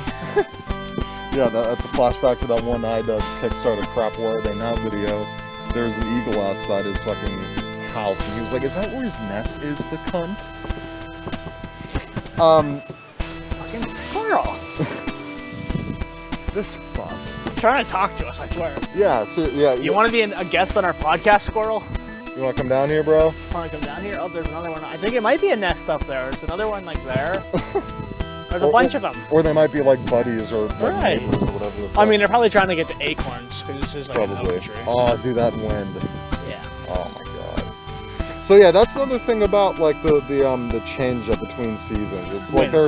[SPEAKER 4] Yeah, that's a flashback to that one iDubbbz Kickstarter crap where they now video. There's an eagle outside his fucking house, and he was like, "Is that where his nest is, the cunt?"
[SPEAKER 3] Fucking squirrel.
[SPEAKER 4] This fuck.
[SPEAKER 3] He's trying to talk to us, I swear.
[SPEAKER 4] Yeah, so yeah.
[SPEAKER 3] You want to be a guest on our podcast, squirrel?
[SPEAKER 4] You want to come down here, bro?
[SPEAKER 3] Want to come down here? Oh, there's another one. I think it might be a nest up there. There's another one like there. There's a bunch of them.
[SPEAKER 4] Or they might be like buddies or like
[SPEAKER 3] Right.
[SPEAKER 4] neighbors or whatever. The fuck.
[SPEAKER 3] I mean, they're probably trying to get to acorns because this is like
[SPEAKER 4] Probably.
[SPEAKER 3] an oak tree.
[SPEAKER 4] Oh, dude, that wind.
[SPEAKER 3] Yeah.
[SPEAKER 4] Oh my god. So yeah, that's another thing about like the change up between seasons. It's like there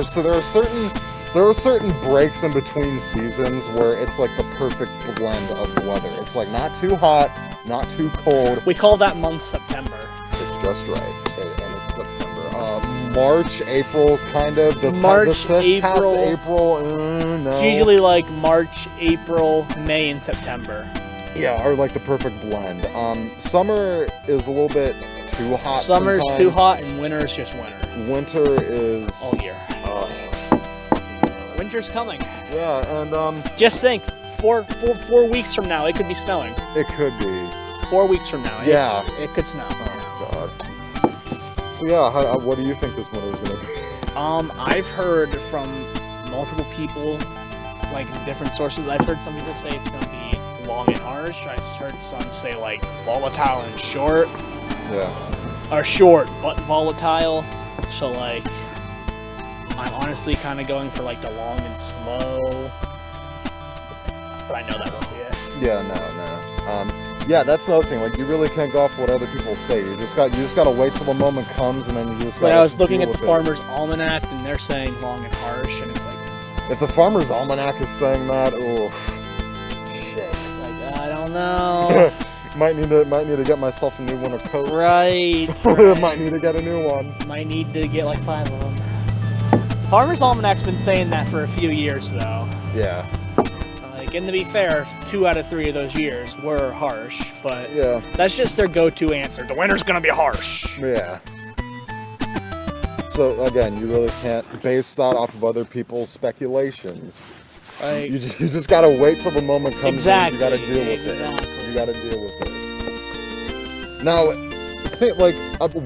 [SPEAKER 4] are certain breaks in between seasons where it's like the perfect blend of weather. It's like not too hot, not too cold.
[SPEAKER 3] We call that month September.
[SPEAKER 4] It's just right, and it's September. March, April, kind of. This past
[SPEAKER 3] April.
[SPEAKER 4] No.
[SPEAKER 3] It's usually like March, April, May, and September.
[SPEAKER 4] Yeah, are like the perfect blend. Summer is a little bit too hot.
[SPEAKER 3] Summer's
[SPEAKER 4] sometimes.
[SPEAKER 3] too hot, and winter's just winter.
[SPEAKER 4] Winter is
[SPEAKER 3] All year. Winter's coming.
[SPEAKER 4] Yeah, and
[SPEAKER 3] Just think, four weeks from now, it could be snowing.
[SPEAKER 4] it could be.
[SPEAKER 3] 4 weeks from now,
[SPEAKER 4] Yeah.
[SPEAKER 3] it could snow.
[SPEAKER 4] Oh god. So yeah, what do you think this winter is gonna be?
[SPEAKER 3] I've heard from multiple people, like different sources. I've heard some people say it's gonna be long and harsh. I've heard some say like volatile and short,
[SPEAKER 4] Yeah.
[SPEAKER 3] or short but volatile. So like, I'm honestly kind of going for like the long and slow, but I know that won't be it.
[SPEAKER 4] Yeah, no. Yeah, that's another thing. Like, you really can't go off what other people say. You just gotta wait till the moment comes, and then you just.
[SPEAKER 3] But
[SPEAKER 4] gotta
[SPEAKER 3] I was looking
[SPEAKER 4] deal
[SPEAKER 3] at the
[SPEAKER 4] with it.
[SPEAKER 3] Farmer's Almanac, and they're saying long and harsh, and it's like,
[SPEAKER 4] If the Farmer's Almanac is saying that, oof. Shit.
[SPEAKER 3] I don't know.
[SPEAKER 4] might need to get myself a new winter coat.
[SPEAKER 3] Right.
[SPEAKER 4] Might need to get a new one.
[SPEAKER 3] Might need to get like 5 of them. The Farmer's Almanac's been saying that for a few years, though.
[SPEAKER 4] Yeah.
[SPEAKER 3] Like, and to be fair, 2 out of 3 of those years were harsh, but
[SPEAKER 4] Yeah.
[SPEAKER 3] that's just their go-to answer. The winter's gonna be harsh.
[SPEAKER 4] Yeah. So again, you really can't base that off of other people's speculations.
[SPEAKER 3] Like,
[SPEAKER 4] You just gotta wait till the moment comes.
[SPEAKER 3] Exactly,
[SPEAKER 4] And you gotta deal with
[SPEAKER 3] exactly.
[SPEAKER 4] it. You gotta deal with it. Now,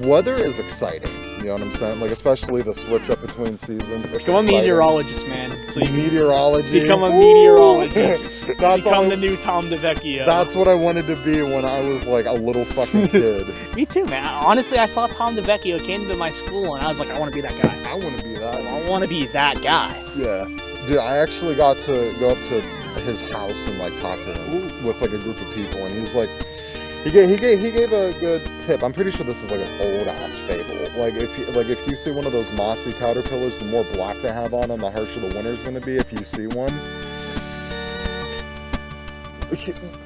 [SPEAKER 4] weather is exciting. You know what I'm saying? Like, especially the switch up between seasons. It's
[SPEAKER 3] become a
[SPEAKER 4] exciting.
[SPEAKER 3] meteorologist, man. So you can
[SPEAKER 4] Meteorology.
[SPEAKER 3] become a
[SPEAKER 4] Woo!
[SPEAKER 3] meteorologist.
[SPEAKER 4] That's
[SPEAKER 3] Become
[SPEAKER 4] all-
[SPEAKER 3] the new Tom DeVecchio.
[SPEAKER 4] That's what I wanted to be when I was like a little fucking kid.
[SPEAKER 3] Me too, man. Honestly, I saw Tom DeVecchio came to my school, and I was like, I want to be that guy.
[SPEAKER 4] I want to be that.
[SPEAKER 3] I want to be that guy.
[SPEAKER 4] Yeah. Dude, I actually got to go up to his house and like talk to him with like a group of people, and he was like, he gave a good tip. I'm pretty sure this is like an old ass fable. Like if you see one of those mossy caterpillars, the more black they have on them, the harsher the winter's gonna be. If you see one.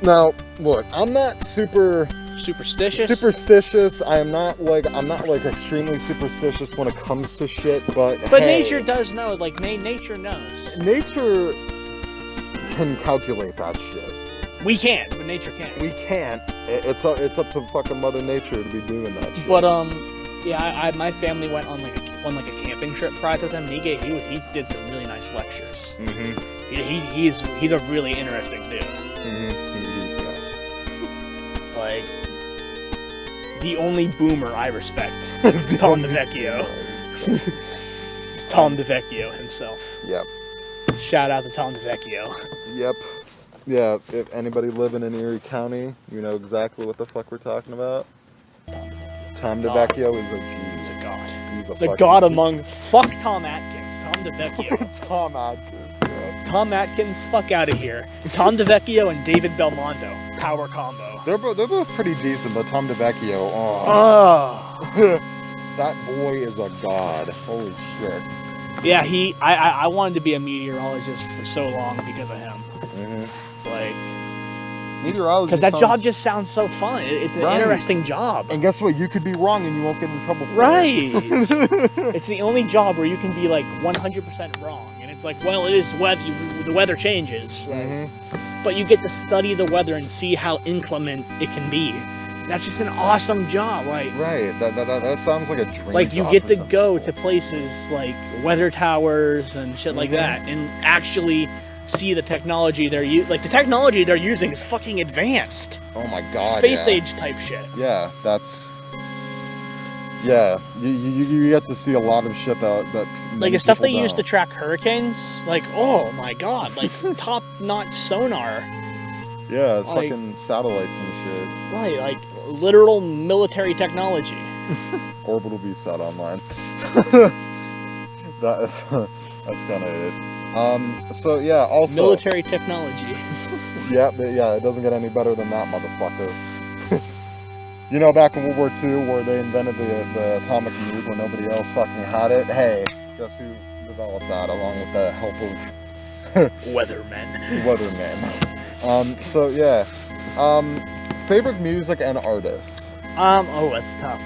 [SPEAKER 4] Now, look, I'm not super
[SPEAKER 3] Superstitious?
[SPEAKER 4] Superstitious. I'm not like extremely superstitious when it comes to shit, but
[SPEAKER 3] But
[SPEAKER 4] hey,
[SPEAKER 3] nature does know, like, nature knows.
[SPEAKER 4] nature can calculate that shit.
[SPEAKER 3] We can't, but nature can't.
[SPEAKER 4] We can't. It's up to fucking Mother Nature to be doing that shit.
[SPEAKER 3] But, yeah, my family went on, like, a camping trip prior with him, and he did some really nice lectures.
[SPEAKER 4] Mm-hmm.
[SPEAKER 3] He's a really interesting dude.
[SPEAKER 4] Mm-hmm. Yeah.
[SPEAKER 3] Like, the only boomer I respect is Tom DeVecchio. It's Tom DeVecchio himself.
[SPEAKER 4] Yep.
[SPEAKER 3] Shout out to Tom DeVecchio.
[SPEAKER 4] Yep. Yeah, if anybody living in Erie County, you know exactly what the fuck we're talking about. Tom DeVecchio is a G.
[SPEAKER 3] He's a god.
[SPEAKER 4] He's
[SPEAKER 3] He's a
[SPEAKER 4] fucking
[SPEAKER 3] god
[SPEAKER 4] G.
[SPEAKER 3] among... Fuck Tom Atkins. Tom DeVecchio.
[SPEAKER 4] Tom Atkins. Yeah.
[SPEAKER 3] Tom Atkins, fuck out of here. Tom DeVecchio and David Belmondo. Power combo.
[SPEAKER 4] They're both pretty decent, but Tom DeVecchio,
[SPEAKER 3] Oh.
[SPEAKER 4] that boy is a god. Holy shit.
[SPEAKER 3] Yeah, I wanted to be a meteorologist for so long because of him.
[SPEAKER 4] Mm-hmm.
[SPEAKER 3] Like...
[SPEAKER 4] Meteorology.
[SPEAKER 3] Because that job just sounds so fun. It's an interesting job.
[SPEAKER 4] And guess what? You could be wrong and you won't get in trouble for
[SPEAKER 3] Right.
[SPEAKER 4] it.
[SPEAKER 3] It's the only job where you can be like 100% wrong. And it's like, well, it is weather. The weather changes.
[SPEAKER 4] Mm-hmm.
[SPEAKER 3] But you get to study the weather and see how inclement it can be. That's just an awesome job. Like,
[SPEAKER 4] Right. That sounds like a dream.
[SPEAKER 3] like you
[SPEAKER 4] job
[SPEAKER 3] get
[SPEAKER 4] for
[SPEAKER 3] to
[SPEAKER 4] some
[SPEAKER 3] go
[SPEAKER 4] people.
[SPEAKER 3] to places like weather towers and shit like that and actually see the technology the technology they're using is fucking advanced.
[SPEAKER 4] Oh my god.
[SPEAKER 3] Space
[SPEAKER 4] yeah.
[SPEAKER 3] age type shit.
[SPEAKER 4] Yeah, that's. Yeah, you get to see a lot of shit that
[SPEAKER 3] Like
[SPEAKER 4] many
[SPEAKER 3] the stuff they
[SPEAKER 4] people
[SPEAKER 3] use to
[SPEAKER 4] don't.
[SPEAKER 3] track hurricanes, like, oh my god, like top-notch sonar.
[SPEAKER 4] Yeah, it's
[SPEAKER 3] like-
[SPEAKER 4] fucking satellites and
[SPEAKER 3] Right, like literal military technology.
[SPEAKER 4] shit. Orbital be set online. that's kind of it. So yeah, also
[SPEAKER 3] Military technology.
[SPEAKER 4] yeah, but yeah, it doesn't get any better than that, motherfucker. You know, back in World War II, where they invented the atomic nuke when nobody else fucking had it. Hey, guess who developed that, along with the help of
[SPEAKER 3] Weathermen.
[SPEAKER 4] weathermen. So yeah, favorite music and artists.
[SPEAKER 3] Oh, that's tough.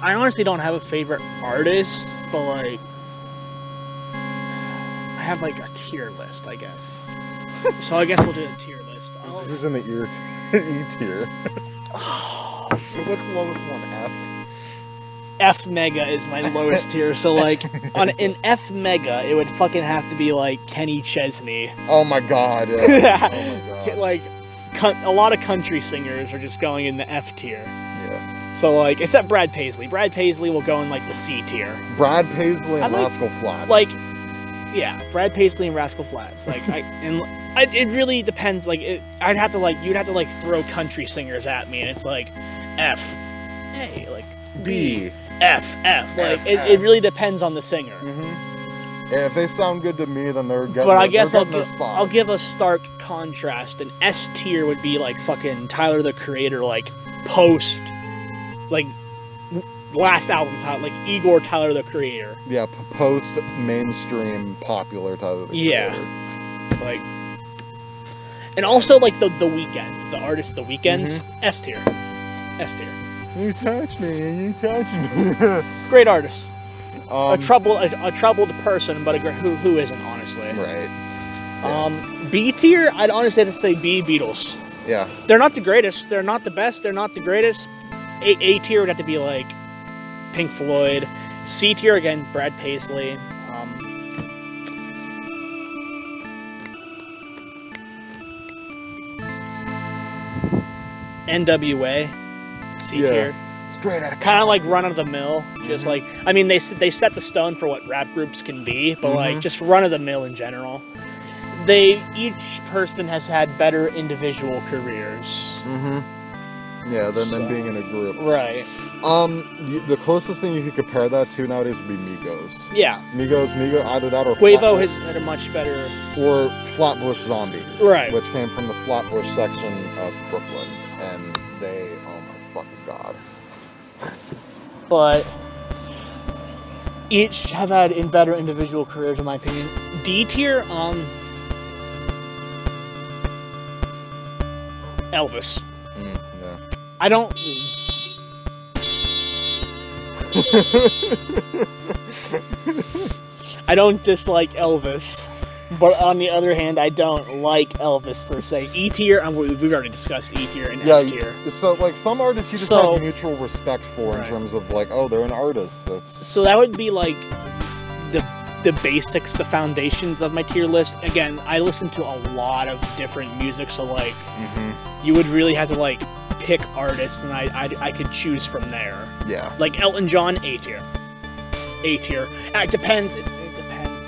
[SPEAKER 3] I honestly don't have a favorite artist, but like, I have like a tier list, I guess. So I guess we'll do a tier list.
[SPEAKER 4] Who's in the E tier? What's the lowest one? F.
[SPEAKER 3] F Mega is my lowest tier, so like, on an F Mega, it would fucking have to be like Kenny Chesney.
[SPEAKER 4] Oh my god. Yeah. Oh my god.
[SPEAKER 3] Like, a lot of country singers are just going in the F tier.
[SPEAKER 4] Yeah.
[SPEAKER 3] So like, except Brad Paisley. Brad Paisley will go in like the C tier.
[SPEAKER 4] Brad Paisley and
[SPEAKER 3] I like-
[SPEAKER 4] Rascal Flatts.
[SPEAKER 3] Like, yeah, Brad Paisley and Rascal Flatts. Like, it really depends. Like, you'd have to like throw country singers at me, and it's like F, A, like
[SPEAKER 4] B.
[SPEAKER 3] F. Like,
[SPEAKER 4] F,
[SPEAKER 3] it really depends on the singer.
[SPEAKER 4] Yeah, if they sound good to me, then they're getting.
[SPEAKER 3] But I guess
[SPEAKER 4] they're getting their spot.
[SPEAKER 3] I'll give a stark contrast. An S tier would be like fucking Tyler the Creator, like post, like last album, like Igor Tyler the Creator.
[SPEAKER 4] Yeah, post mainstream popular Tyler the
[SPEAKER 3] Yeah.
[SPEAKER 4] Creator.
[SPEAKER 3] Like, and also like the Weeknd, the artist The Weeknd, S tier.
[SPEAKER 4] You touch me, you touch me.
[SPEAKER 3] Great artist.
[SPEAKER 4] Um,
[SPEAKER 3] a troubled person, but who isn't, honestly.
[SPEAKER 4] Right.
[SPEAKER 3] B tier, I'd honestly have to say B, Beatles.
[SPEAKER 4] Yeah.
[SPEAKER 3] They're not the greatest. They're not the best. They're not the greatest. A tier would have to be like Pink Floyd. C tier again, Brad Paisley. NWA. C
[SPEAKER 4] Yeah.
[SPEAKER 3] tier.
[SPEAKER 4] It's great at
[SPEAKER 3] Kind of like run of the mill. Just like, I mean, they set the stone for what rap groups can be, but like just run of the mill in general. Each person has had better individual careers.
[SPEAKER 4] Yeah, than being in a group.
[SPEAKER 3] Right.
[SPEAKER 4] The closest thing you could compare that to nowadays would be Migos.
[SPEAKER 3] Yeah.
[SPEAKER 4] Migos, either that or
[SPEAKER 3] Quavo
[SPEAKER 4] Flatbush,
[SPEAKER 3] has had a much better.
[SPEAKER 4] or Flatbush Zombies,
[SPEAKER 3] Right.
[SPEAKER 4] Which came from the Flatbush section of Brooklyn, and they, oh my fucking god.
[SPEAKER 3] But each have had in better individual careers, in my opinion. D tier, Elvis.
[SPEAKER 4] Yeah.
[SPEAKER 3] I don't. I don't dislike Elvis, but on the other hand, I don't like Elvis per se. E tier, we've already discussed E tier and F tier.
[SPEAKER 4] So like some artists you just have mutual respect for in terms of like, oh, they're an artist.
[SPEAKER 3] So that would be like the basics, the foundations of my tier list. Again, I listen to a lot of different music, so like you would really have to like pick artists, and I could choose from there.
[SPEAKER 4] Yeah.
[SPEAKER 3] Like Elton John, A tier. A tier. It depends. It depends.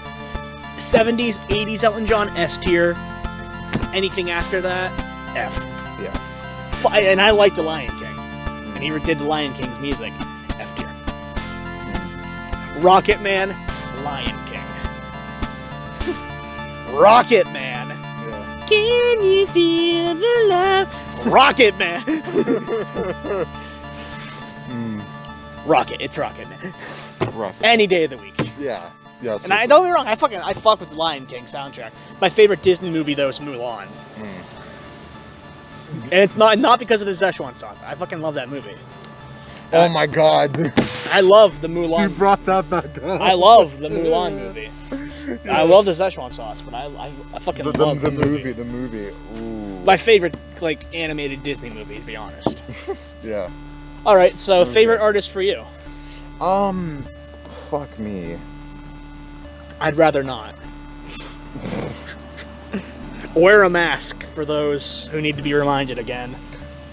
[SPEAKER 3] 70s, 80s Elton John, S tier. Anything after that, F.
[SPEAKER 4] Yeah.
[SPEAKER 3] And I liked The Lion King. And he did The Lion King's music. F tier. Rocket Man, Lion King. Rocket Man.
[SPEAKER 4] Yeah.
[SPEAKER 3] Can you feel the love? Rocket Man. Rocket. It's Rocket Man.
[SPEAKER 4] Rocket.
[SPEAKER 3] Any day of the week.
[SPEAKER 4] Yeah. Yeah.
[SPEAKER 3] And don't get me wrong, I fuck with the Lion King soundtrack. My favorite Disney movie though is Mulan. And it's not because of the Szechuan sauce. I fucking love that movie.
[SPEAKER 4] Oh my god.
[SPEAKER 3] I love the Mulan.
[SPEAKER 4] You brought that back up.
[SPEAKER 3] I love the Mulan movie. I love the Szechuan sauce, but I fucking love the movie.
[SPEAKER 4] The movie. Ooh.
[SPEAKER 3] My favorite like animated Disney movie, to be honest.
[SPEAKER 4] Yeah.
[SPEAKER 3] All right, so favorite artist for you?
[SPEAKER 4] Fuck me.
[SPEAKER 3] I'd rather not. Wear a mask for those who need to be reminded again.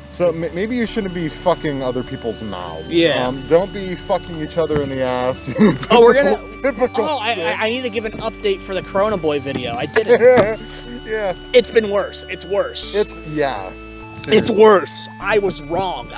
[SPEAKER 4] So maybe you shouldn't be fucking other people's mouths.
[SPEAKER 3] Yeah.
[SPEAKER 4] Don't be fucking each other in the ass.
[SPEAKER 3] Oh, we're gonna.
[SPEAKER 4] Typical.
[SPEAKER 3] Oh, I need to give an update for the Corona Boy video. I did it.
[SPEAKER 4] Yeah.
[SPEAKER 3] It's been worse. It's worse.
[SPEAKER 4] Yeah. Seriously.
[SPEAKER 3] It's worse. I was wrong.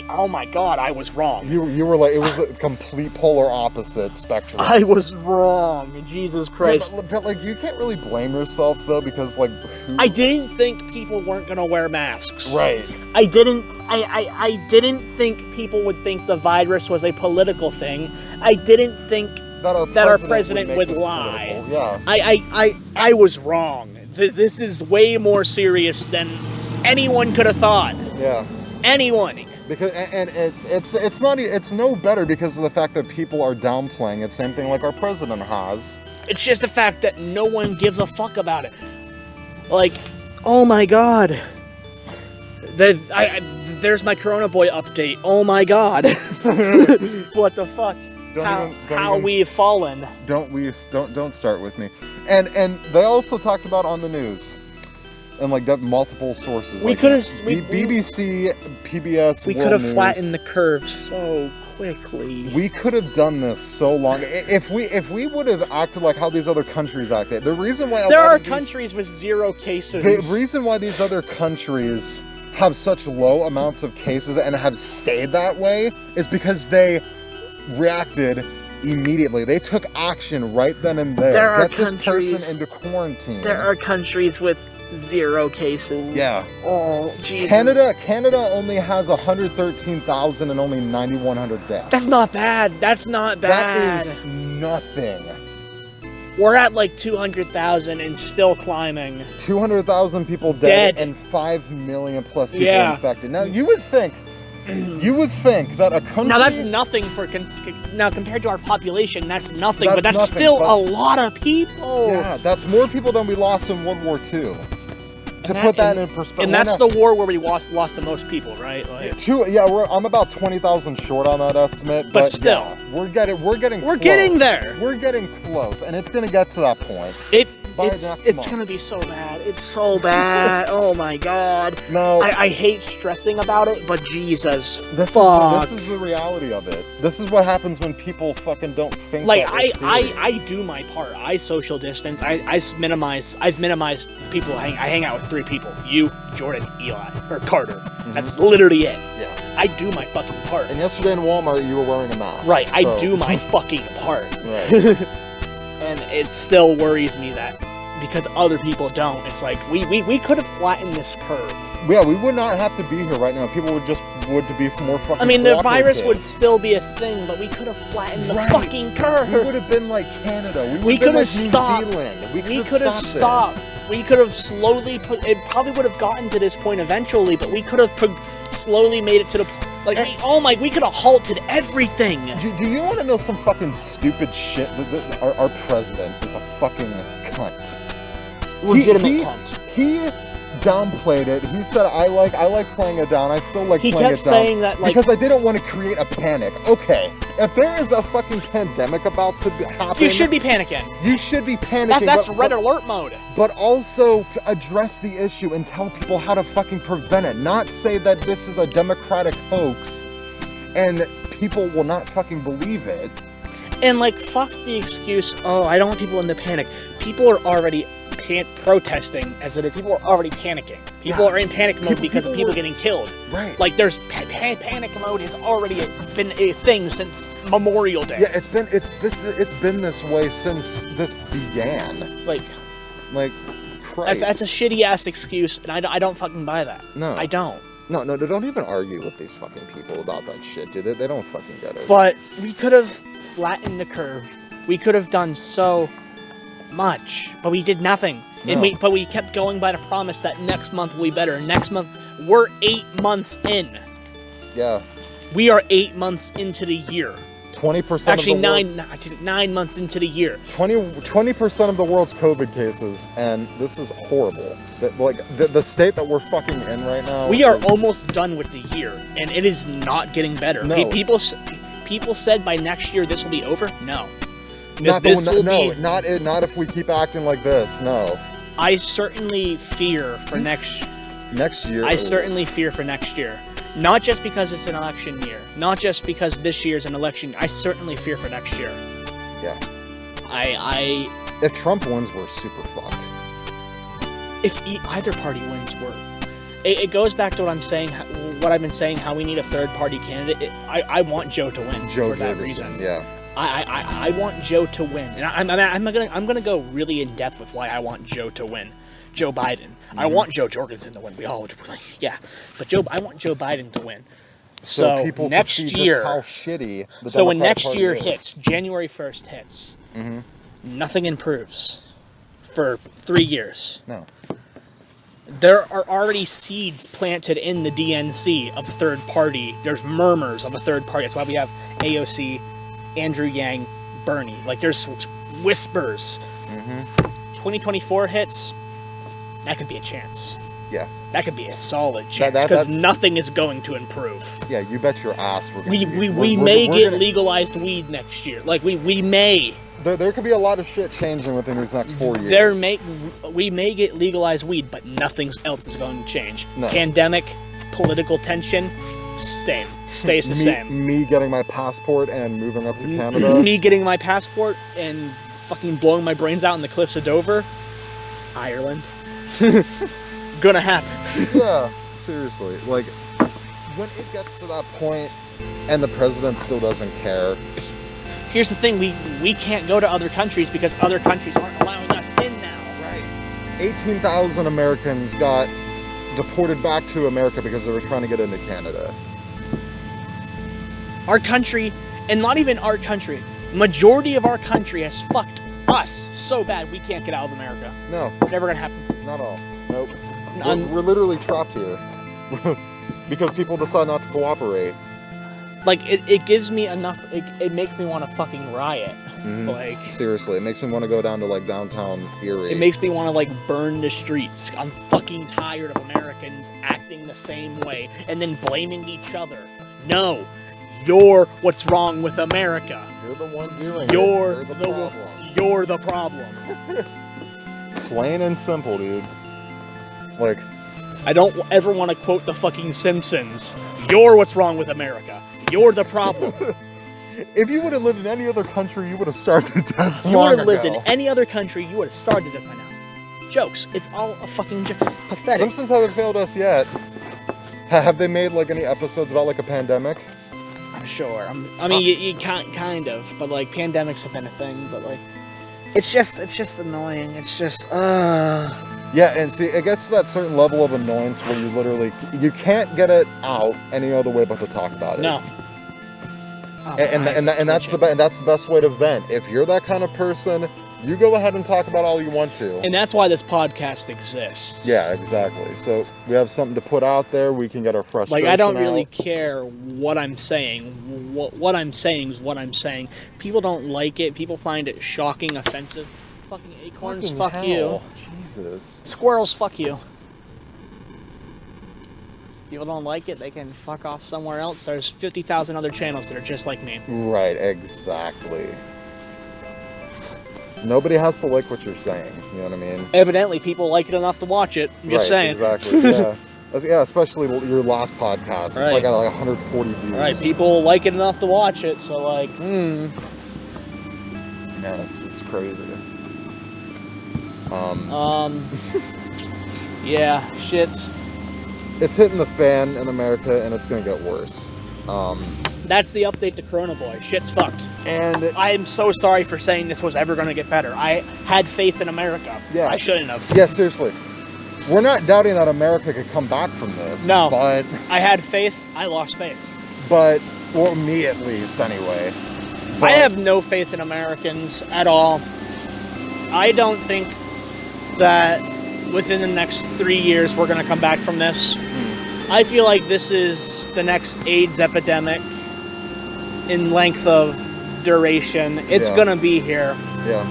[SPEAKER 3] Oh my god, I was wrong.
[SPEAKER 4] You were like, it was a complete polar opposite spectrum.
[SPEAKER 3] I was wrong. Jesus Christ.
[SPEAKER 4] Yeah, but like, you can't really blame yourself though, because like,
[SPEAKER 3] I didn't think people weren't gonna wear masks.
[SPEAKER 4] Right.
[SPEAKER 3] I didn't think people would think the virus was a political thing. I didn't think that our president would lie.
[SPEAKER 4] Yeah.
[SPEAKER 3] I was wrong. This is way more serious than anyone could have thought.
[SPEAKER 4] Yeah.
[SPEAKER 3] Anyone.
[SPEAKER 4] Because and it's no better because of the fact that people are downplaying it. Same thing like our president has.
[SPEAKER 3] It's just the fact that no one gives a fuck about it. Like, oh my god. There's my Corona Boy update. Oh my god. What the fuck? How we've fallen.
[SPEAKER 4] Don't start with me. And they also talked about on the news. And like that, multiple sources.
[SPEAKER 3] We could have
[SPEAKER 4] BBC, PBS.
[SPEAKER 3] We could have flattened the curve so quickly.
[SPEAKER 4] We could have done this so long if we would have acted like how these other countries acted. The reason why
[SPEAKER 3] there are countries with 0 cases.
[SPEAKER 4] The reason why these other countries have such low amounts of cases and have stayed that way is because they reacted immediately. They took action right then and there. Get this person into quarantine.
[SPEAKER 3] There are countries with 0 cases.
[SPEAKER 4] Yeah.
[SPEAKER 3] Oh, Jesus.
[SPEAKER 4] Canada only has 113,000 and only 9,100 deaths.
[SPEAKER 3] That's not bad. That's not bad.
[SPEAKER 4] That is nothing.
[SPEAKER 3] We're at like 200,000 and still climbing.
[SPEAKER 4] 200,000 people dead and 5 million plus people infected. Now you would think that a country...
[SPEAKER 3] Now that's nothing now compared to our population, that's nothing, but that's still a lot of people.
[SPEAKER 4] Yeah, that's more people than we lost in World War II. To put that in perspective.
[SPEAKER 3] And that's the war where we lost the most people, right? Like,
[SPEAKER 4] I'm about 20,000 short on that estimate. But
[SPEAKER 3] still.
[SPEAKER 4] Yeah, we're getting close.
[SPEAKER 3] Getting there.
[SPEAKER 4] We're getting close, and it's going to get to that point.
[SPEAKER 3] It's gonna be so bad. It's so bad. Oh my god.
[SPEAKER 4] No.
[SPEAKER 3] I hate stressing about it, but Jesus.
[SPEAKER 4] This is the reality of it. This is what happens when people fucking don't think.
[SPEAKER 3] Like I do my part. I social distance. I've minimized people. I hang out with 3 people. You, Jordan, Eli, or Carter. Mm-hmm. That's literally it.
[SPEAKER 4] Yeah.
[SPEAKER 3] I do my fucking part.
[SPEAKER 4] And yesterday in Walmart, you were wearing a mask.
[SPEAKER 3] Right. So. I do my fucking part.
[SPEAKER 4] Right.
[SPEAKER 3] And it still worries me that because other people don't. It's like we could have flattened this curve.
[SPEAKER 4] Yeah, we would not have to be here right now. People would be more fucking.
[SPEAKER 3] I mean, the virus would still be a thing, but we could have flattened the fucking curve.
[SPEAKER 4] We would have been like Canada.
[SPEAKER 3] We could have
[SPEAKER 4] stopped.
[SPEAKER 3] New Zealand. We could have stopped. We could have slowly it probably would have gotten to this point eventually, but we could have slowly made it to the like. We could have halted everything.
[SPEAKER 4] Do you want to know some fucking stupid shit? Our president is a fucking cunt.
[SPEAKER 3] Legitimate cunt.
[SPEAKER 4] He downplayed it. He said, I like playing it down. I still like playing it down.
[SPEAKER 3] He kept saying that, like...
[SPEAKER 4] Because I didn't want to create a panic. Okay, if there is a fucking pandemic about to happen...
[SPEAKER 3] You should be panicking.
[SPEAKER 4] You should be panicking.
[SPEAKER 3] That's red alert mode.
[SPEAKER 4] But also address the issue and tell people how to fucking prevent it. Not say that this is a democratic hoax and people will not fucking believe it.
[SPEAKER 3] And, like, fuck the excuse, oh, I don't want people in the panic. People are already... protesting as if people are already panicking. People are in panic mode because of people getting killed.
[SPEAKER 4] Right.
[SPEAKER 3] Like there's panic mode has already been a thing since Memorial Day.
[SPEAKER 4] Yeah, it's been this way since this began.
[SPEAKER 3] Like
[SPEAKER 4] Christ.
[SPEAKER 3] That's a shitty ass excuse, and I don't fucking buy that.
[SPEAKER 4] No.
[SPEAKER 3] I don't.
[SPEAKER 4] No, don't even argue with these fucking people about that shit, dude. They don't fucking get it.
[SPEAKER 3] But we could have flattened the curve. We could have done so much, but we did nothing.
[SPEAKER 4] No.
[SPEAKER 3] And we kept going by the promise that next month will be better. Next month, we're 8 months in.
[SPEAKER 4] Yeah.
[SPEAKER 3] We are 8 months into the year.
[SPEAKER 4] 20%
[SPEAKER 3] Actually,
[SPEAKER 4] of the
[SPEAKER 3] 9 months into the year.
[SPEAKER 4] 20% of the world's COVID cases, and this is horrible. The state that we're fucking in right now.
[SPEAKER 3] We are almost done with the year, and it is not getting better.
[SPEAKER 4] No.
[SPEAKER 3] People said by next year this will be over. No.
[SPEAKER 4] Not if we keep acting like this. No.
[SPEAKER 3] I certainly fear for next
[SPEAKER 4] year.
[SPEAKER 3] I certainly fear for next year. Not just because it's an election year. Not just because this year's an election. I certainly fear for next year.
[SPEAKER 4] Yeah.
[SPEAKER 3] If
[SPEAKER 4] Trump wins, we're super fucked.
[SPEAKER 3] If either party wins, it goes back to what I'm saying. What I've been saying. How we need a third party candidate. I want Joe to win for that reason.
[SPEAKER 4] Yeah.
[SPEAKER 3] I want Joe to win, and I'm gonna go really in depth with why I want Joe to win. Joe Biden. I want Joe Jorgensen to win. We all would, yeah, but I want Joe Biden to win. So
[SPEAKER 4] people
[SPEAKER 3] next
[SPEAKER 4] can see
[SPEAKER 3] year,
[SPEAKER 4] just how shitty the
[SPEAKER 3] so when
[SPEAKER 4] Democratic
[SPEAKER 3] next
[SPEAKER 4] Party
[SPEAKER 3] year
[SPEAKER 4] is.
[SPEAKER 3] hits, January 1st hits, nothing improves for 3 years.
[SPEAKER 4] No.
[SPEAKER 3] There are already seeds planted in the DNC of a third party. There's murmurs of a third party. That's why we have AOC, Andrew Yang, Bernie. Like, there's whispers. 2024 hits, that could be a chance.
[SPEAKER 4] Yeah.
[SPEAKER 3] That could be a solid chance, because nothing is going to improve.
[SPEAKER 4] Yeah, you bet your ass
[SPEAKER 3] We may get legalized weed next year. Like, we may.
[SPEAKER 4] There could be a lot of shit changing within these next 4 years.
[SPEAKER 3] We may get legalized weed, but nothing else is going to change.
[SPEAKER 4] No.
[SPEAKER 3] Pandemic, political tension, stays the same.
[SPEAKER 4] Me getting my passport and moving up to Canada.
[SPEAKER 3] Me getting my passport and fucking blowing my brains out in the cliffs of Dover. Ireland. Gonna happen.
[SPEAKER 4] Yeah, seriously. Like, when it gets to that point and the president still doesn't care.
[SPEAKER 3] Here's the thing, we can't go to other countries because other countries aren't allowing us in now.
[SPEAKER 4] Right. 18,000 Americans got deported back to America because they were trying to get into Canada.
[SPEAKER 3] Our country, and not even our country, majority of our country has fucked us so bad we can't get out of America.
[SPEAKER 4] No.
[SPEAKER 3] Never gonna happen.
[SPEAKER 4] Not all. Nope. We're literally trapped here. Because people decide not to cooperate.
[SPEAKER 3] Like, it gives me enough, it makes me want to fucking riot. Like,
[SPEAKER 4] seriously, it makes me want to go down to, like, downtown Erie.
[SPEAKER 3] It makes me want to, like, burn the streets. I'm fucking tired of Americans acting the same way and then blaming each other. No, you're what's wrong with America.
[SPEAKER 4] You're the one doing
[SPEAKER 3] You're
[SPEAKER 4] it. Problem.
[SPEAKER 3] You're the problem.
[SPEAKER 4] Plain and simple, dude. Like,
[SPEAKER 3] I don't ever want to quote the fucking Simpsons. You're what's wrong with America. You're the problem.
[SPEAKER 4] If you would have lived in any other country, you would have starved to death.
[SPEAKER 3] If you would have lived in any other country, you would have starved to death by now. Jokes. It's all a fucking pathetic.
[SPEAKER 4] Simpsons haven't failed us yet. Have they made, like, any episodes about, like, a pandemic?
[SPEAKER 3] I'm sure. I mean, you can't, kind of, but, like, pandemics have been a thing, but, like, it's just annoying. It's just,
[SPEAKER 4] Yeah, and see, it gets to that certain level of annoyance where you can't get it out any other way but to talk about it.
[SPEAKER 3] No.
[SPEAKER 4] And that's the best way to vent. If you're that kind of person, You go ahead and talk about all you want to.
[SPEAKER 3] And that's why this podcast exists.
[SPEAKER 4] Yeah, exactly. So we have something to put out there. We can get our frustration
[SPEAKER 3] Like, I don't
[SPEAKER 4] out.
[SPEAKER 3] really care what I'm saying. What I'm saying is what I'm saying. People don't like it. People find it shocking, offensive. Fucking acorns, fuck you.
[SPEAKER 4] Jesus.
[SPEAKER 3] Squirrels, fuck you. People don't like it, they can fuck off somewhere else. There's 50,000 other channels that are just like me.
[SPEAKER 4] Right, exactly. Nobody has to like what you're saying, you know what I mean?
[SPEAKER 3] Evidently, people like it enough to watch it. I'm just saying.
[SPEAKER 4] Exactly, yeah. Yeah, especially your last podcast.
[SPEAKER 3] Right.
[SPEAKER 4] It's like at like 140 views.
[SPEAKER 3] Right, people like it enough to watch it, so like,
[SPEAKER 4] Yeah, it's crazy.
[SPEAKER 3] Yeah, shit's...
[SPEAKER 4] It's hitting the fan in America, and it's gonna get worse.
[SPEAKER 3] That's the update to Corona Boy. Shit's fucked.
[SPEAKER 4] And
[SPEAKER 3] I am so sorry for saying this was ever going to get better. I had faith in America.
[SPEAKER 4] Yeah.
[SPEAKER 3] I shouldn't have.
[SPEAKER 4] yeah, seriously, we're not doubting that America could come back from this.
[SPEAKER 3] No.
[SPEAKER 4] But
[SPEAKER 3] I had faith. I lost faith.
[SPEAKER 4] well, me at least, anyway.
[SPEAKER 3] I have no faith in Americans at all. I don't think that within the next 3 years we're going to come back from this. I feel like this is the next AIDS epidemic in length of duration. It's going to be here.
[SPEAKER 4] Yeah.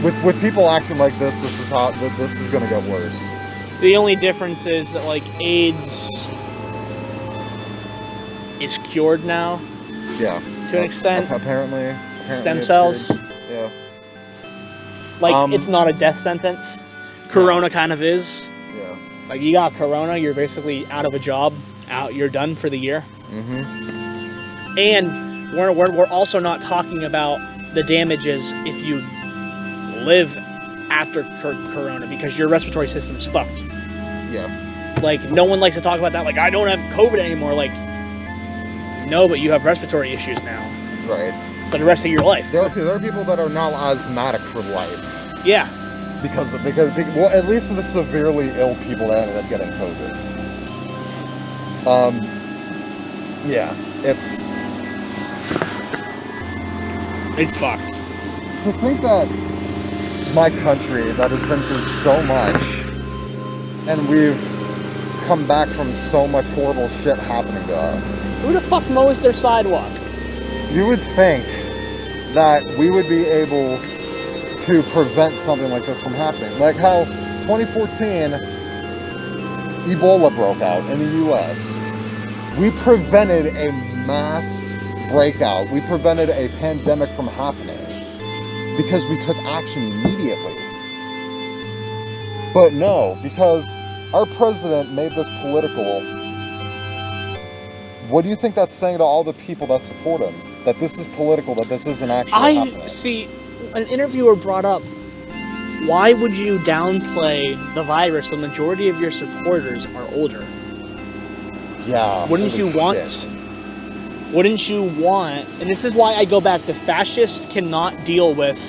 [SPEAKER 4] With people acting like this is how this is going to get worse.
[SPEAKER 3] The only difference is that, like, AIDS is cured now.
[SPEAKER 4] Yeah.
[SPEAKER 3] To an extent.
[SPEAKER 4] Apparently
[SPEAKER 3] Stem
[SPEAKER 4] it's
[SPEAKER 3] cells.
[SPEAKER 4] good. Yeah.
[SPEAKER 3] Like, it's not a death sentence. Corona kind of is.
[SPEAKER 4] Yeah.
[SPEAKER 3] Like, you got Corona, you're basically out of a job. You're done for the year.
[SPEAKER 4] Mm-hmm.
[SPEAKER 3] And we're also not talking about the damages if you live after Corona, because your respiratory system's fucked.
[SPEAKER 4] Yeah.
[SPEAKER 3] Like, no one likes to talk about that. Like, I don't have COVID anymore. Like, no, but you have respiratory issues now.
[SPEAKER 4] Right.
[SPEAKER 3] For the rest of your life.
[SPEAKER 4] There are people that are now asthmatic for life.
[SPEAKER 3] Yeah.
[SPEAKER 4] Because well, at least the severely ill people that ended up getting COVID. Yeah,
[SPEAKER 3] It's fucked.
[SPEAKER 4] To think that my country that has been through so much, and we've come back from so much horrible shit happening to us.
[SPEAKER 3] Who the fuck mows their sidewalk?
[SPEAKER 4] You would think that we would be able to prevent something like this from happening. Like how 2014, Ebola broke out in the US. We prevented a mass breakout. We prevented a pandemic from happening because we took action immediately. But no, because our president made this political. What do you think that's saying to all the people that support him? That this is political, that this isn't actually happening?
[SPEAKER 3] See, an interviewer brought up, why would you downplay the virus when the majority of your supporters are older?
[SPEAKER 4] Yeah.
[SPEAKER 3] Wouldn't you want, and this is why I go back to fascists cannot deal with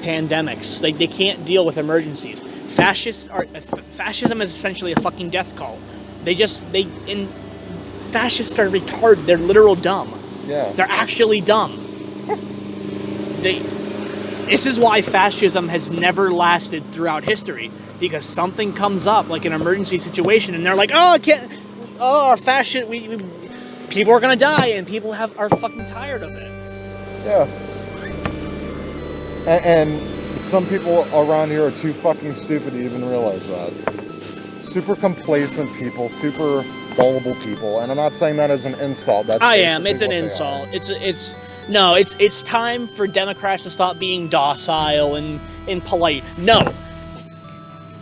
[SPEAKER 3] pandemics. They can't deal with emergencies. Fascism is essentially a fucking death cult. Fascists are retarded. They're literal dumb.
[SPEAKER 4] Yeah.
[SPEAKER 3] They're actually dumb. This is why fascism has never lasted throughout history, because something comes up like an emergency situation, and they're like, "Oh, I can't. Oh, our fascist. People are gonna die, and people are fucking tired of it."
[SPEAKER 4] Yeah. And some people around here are too fucking stupid to even realize that. Super complacent people, super gullible people, and I'm not saying that as an insult. That's
[SPEAKER 3] I am. It's an
[SPEAKER 4] what they
[SPEAKER 3] insult.
[SPEAKER 4] are.
[SPEAKER 3] It's time for Democrats to stop being docile and polite. No.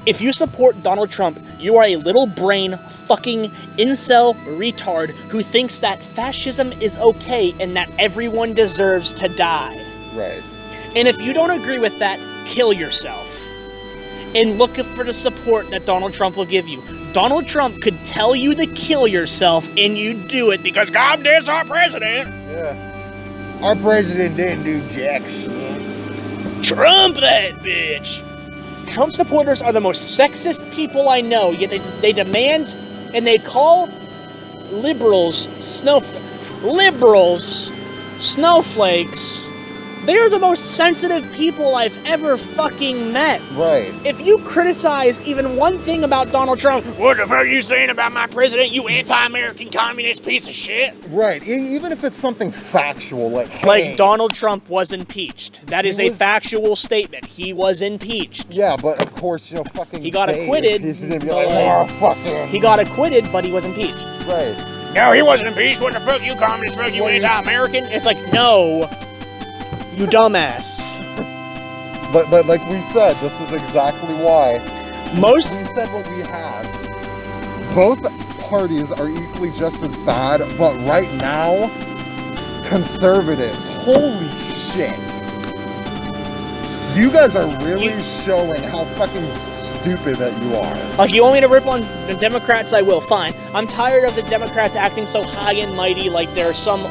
[SPEAKER 3] If you support Donald Trump, you are a little brain fucking incel retard who thinks that fascism is okay and that everyone deserves to die.
[SPEAKER 4] Right.
[SPEAKER 3] And if you don't agree with that, kill yourself. And look for the support that Donald Trump will give you. Donald Trump could tell you to kill yourself, and you'd do it because God damn our president.
[SPEAKER 4] Yeah. Our president didn't do jack shit.
[SPEAKER 3] Trump that bitch. Trump supporters are the most sexist people I know, yet they demand and they call liberals snowflakes. They are the most sensitive people I've ever fucking met.
[SPEAKER 4] Right.
[SPEAKER 3] If you criticize even one thing about Donald Trump, what the fuck are you saying about my president, you anti-American communist piece of shit?
[SPEAKER 4] Right. Even if it's something factual, like, hey,
[SPEAKER 3] like Donald Trump was impeached. That is a factual statement. He was impeached.
[SPEAKER 4] Yeah, but of course, fucking.
[SPEAKER 3] He got acquitted.
[SPEAKER 4] He's gonna be like, oh, fucking.
[SPEAKER 3] He got acquitted, but he was impeached.
[SPEAKER 4] Right.
[SPEAKER 3] No, he wasn't impeached. What the fuck, you communist, fuck you anti-American? It's like, no, you dumbass.
[SPEAKER 4] But like we said, this is exactly why. We said what we have. Both parties are equally just as bad, but right now, conservatives, holy shit. You guys are really showing how fucking stupid that you are.
[SPEAKER 3] Like, you want me to rip on the Democrats? I will, fine. I'm tired of the Democrats acting so high and mighty like they're some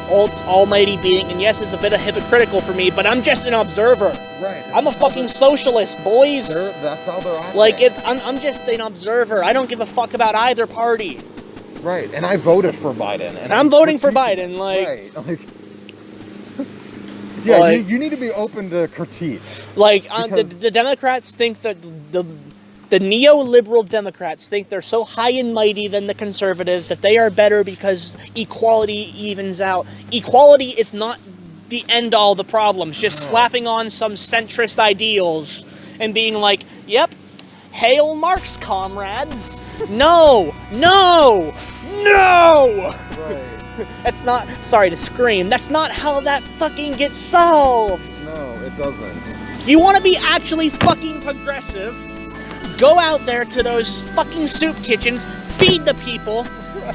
[SPEAKER 3] almighty being, and yes, it's a bit of hypocritical for me, but I'm just an observer.
[SPEAKER 4] Right.
[SPEAKER 3] I'm a fucking socialist, boys.
[SPEAKER 4] That's how they're acting.
[SPEAKER 3] Like, I'm just an observer. I don't give a fuck about either party.
[SPEAKER 4] Right, and I voted for Biden. And
[SPEAKER 3] I'm voting for Biden, like...
[SPEAKER 4] Right, like... Yeah, like, you need to be open to critique.
[SPEAKER 3] Like, the Democrats think that the neoliberal Democrats think they're so high and mighty than the conservatives that they are better because equality evens out. Equality is not the end-all the problems. Just slapping on some centrist ideals and being like, yep, hail Marx, comrades. No! No! No!
[SPEAKER 4] Right.
[SPEAKER 3] That's not, sorry to scream, that's not how that fucking gets solved.
[SPEAKER 4] No, it doesn't.
[SPEAKER 3] If you want to be actually fucking progressive, go out there to those fucking soup kitchens, feed the people,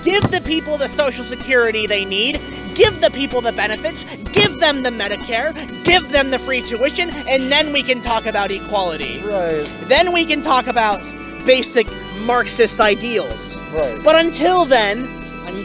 [SPEAKER 3] give the people the social security they need, give the people the benefits, give them the Medicare, give them the free tuition, and then we can talk about equality.
[SPEAKER 4] Right.
[SPEAKER 3] Then we can talk about basic Marxist ideals.
[SPEAKER 4] Right.
[SPEAKER 3] But until then,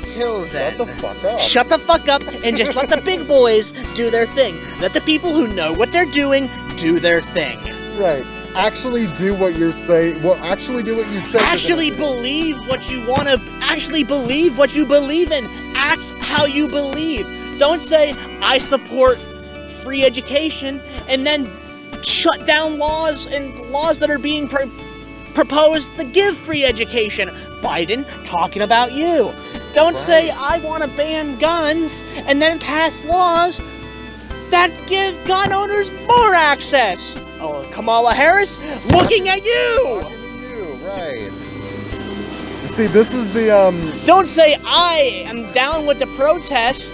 [SPEAKER 4] shut the fuck up.
[SPEAKER 3] Shut the fuck up and just let the big boys do their thing. Let the people who know what they're doing do their thing.
[SPEAKER 4] Right. Actually do what you're saying. Well, actually do what you say.
[SPEAKER 3] Actually believe what you want to. Actually believe what you believe in. Act how you believe. Don't say, I support free education, and then shut down laws that are being proposed to give free education. Biden, talking about you. Don't say, I want to ban guns, and then pass laws that give gun owners more access. Oh, Kamala Harris, looking at you!
[SPEAKER 4] Looking at you, right. See, this is the,
[SPEAKER 3] Don't say, I am down with the protests,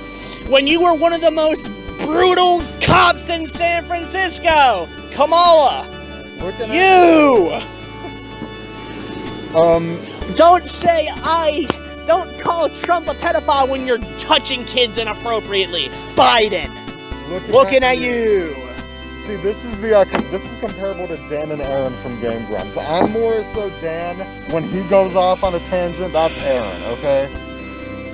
[SPEAKER 3] when you were one of the most brutal cops in San Francisco. Kamala,
[SPEAKER 4] looking at
[SPEAKER 3] you!
[SPEAKER 4] Don't
[SPEAKER 3] say, don't call Trump a pedophile when you're touching kids inappropriately. Biden, looking at you.
[SPEAKER 4] See, this is comparable to Dan and Aaron from Game Grumps. I'm more so Dan. When he goes off on a tangent, that's Aaron, okay?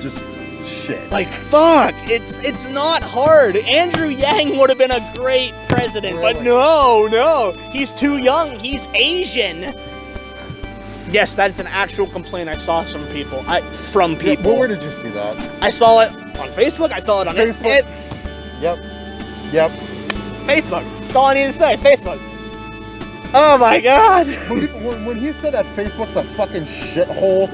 [SPEAKER 4] Just shit.
[SPEAKER 3] Like, fuck, it's not hard. Andrew Yang would have been a great president, really? But no, he's too young. He's Asian. Yes, that is an actual complaint I saw from people.
[SPEAKER 4] Yeah, well, where did you see that?
[SPEAKER 3] I saw it on Facebook. I saw it on
[SPEAKER 4] Facebook. Yep.
[SPEAKER 3] Facebook. That's all I need to say. Facebook. Oh my god.
[SPEAKER 4] When he said that Facebook's a fucking shithole,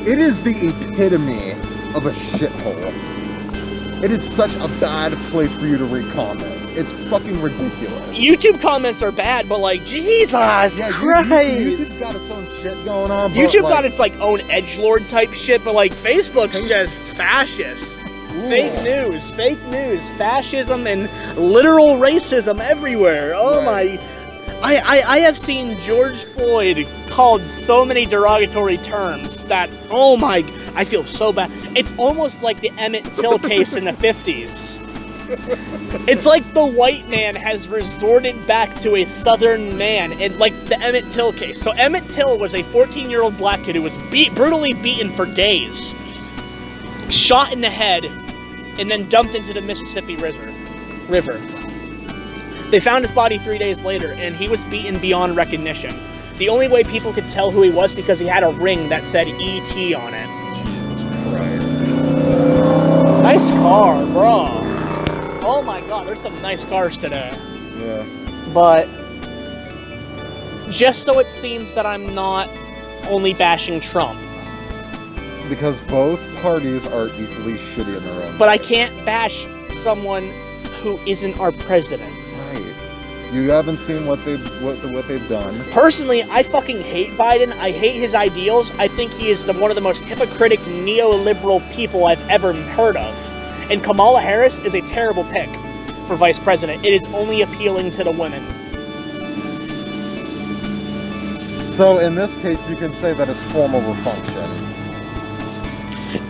[SPEAKER 4] it is the epitome of a shithole. It is such a bad place for you to read comments. It's fucking ridiculous. YouTube comments are bad, but like, Jesus Christ. YouTube's got its own shit going on.
[SPEAKER 3] YouTube got its like own edgelord type shit, but like Facebook's just fascist. Ooh. Fake news, fascism, and literal racism everywhere. Oh my. I have seen George Floyd called so many derogatory terms that, oh my, I feel so bad. It's almost like the Emmett Till case in the 50s. It's like the white man has resorted back to a southern man, and like the Emmett Till case. So Emmett Till was a 14-year-old black kid who was brutally beaten for days, shot in the head, and then dumped into the Mississippi River. They found his body 3 days later, and he was beaten beyond recognition. The only way people could tell who he was because he had a ring that said E.T. on it.
[SPEAKER 4] Jesus Christ.
[SPEAKER 3] Nice car, bro. Oh my god. there's some nice cars today.
[SPEAKER 4] Yeah.
[SPEAKER 3] But just so it seems that I'm not only bashing Trump.
[SPEAKER 4] Because both parties are equally shitty in their own
[SPEAKER 3] But I
[SPEAKER 4] way.
[SPEAKER 3] can't bash someone who isn't our president.
[SPEAKER 4] Right. You haven't seen what they've done.
[SPEAKER 3] Personally, I fucking hate Biden. I hate his ideals. I think he is one of the most hypocritic neoliberal people I've ever heard of. And Kamala Harris is a terrible pick for vice president. It is only appealing to the women.
[SPEAKER 4] So in this case, you can say that it's form over function.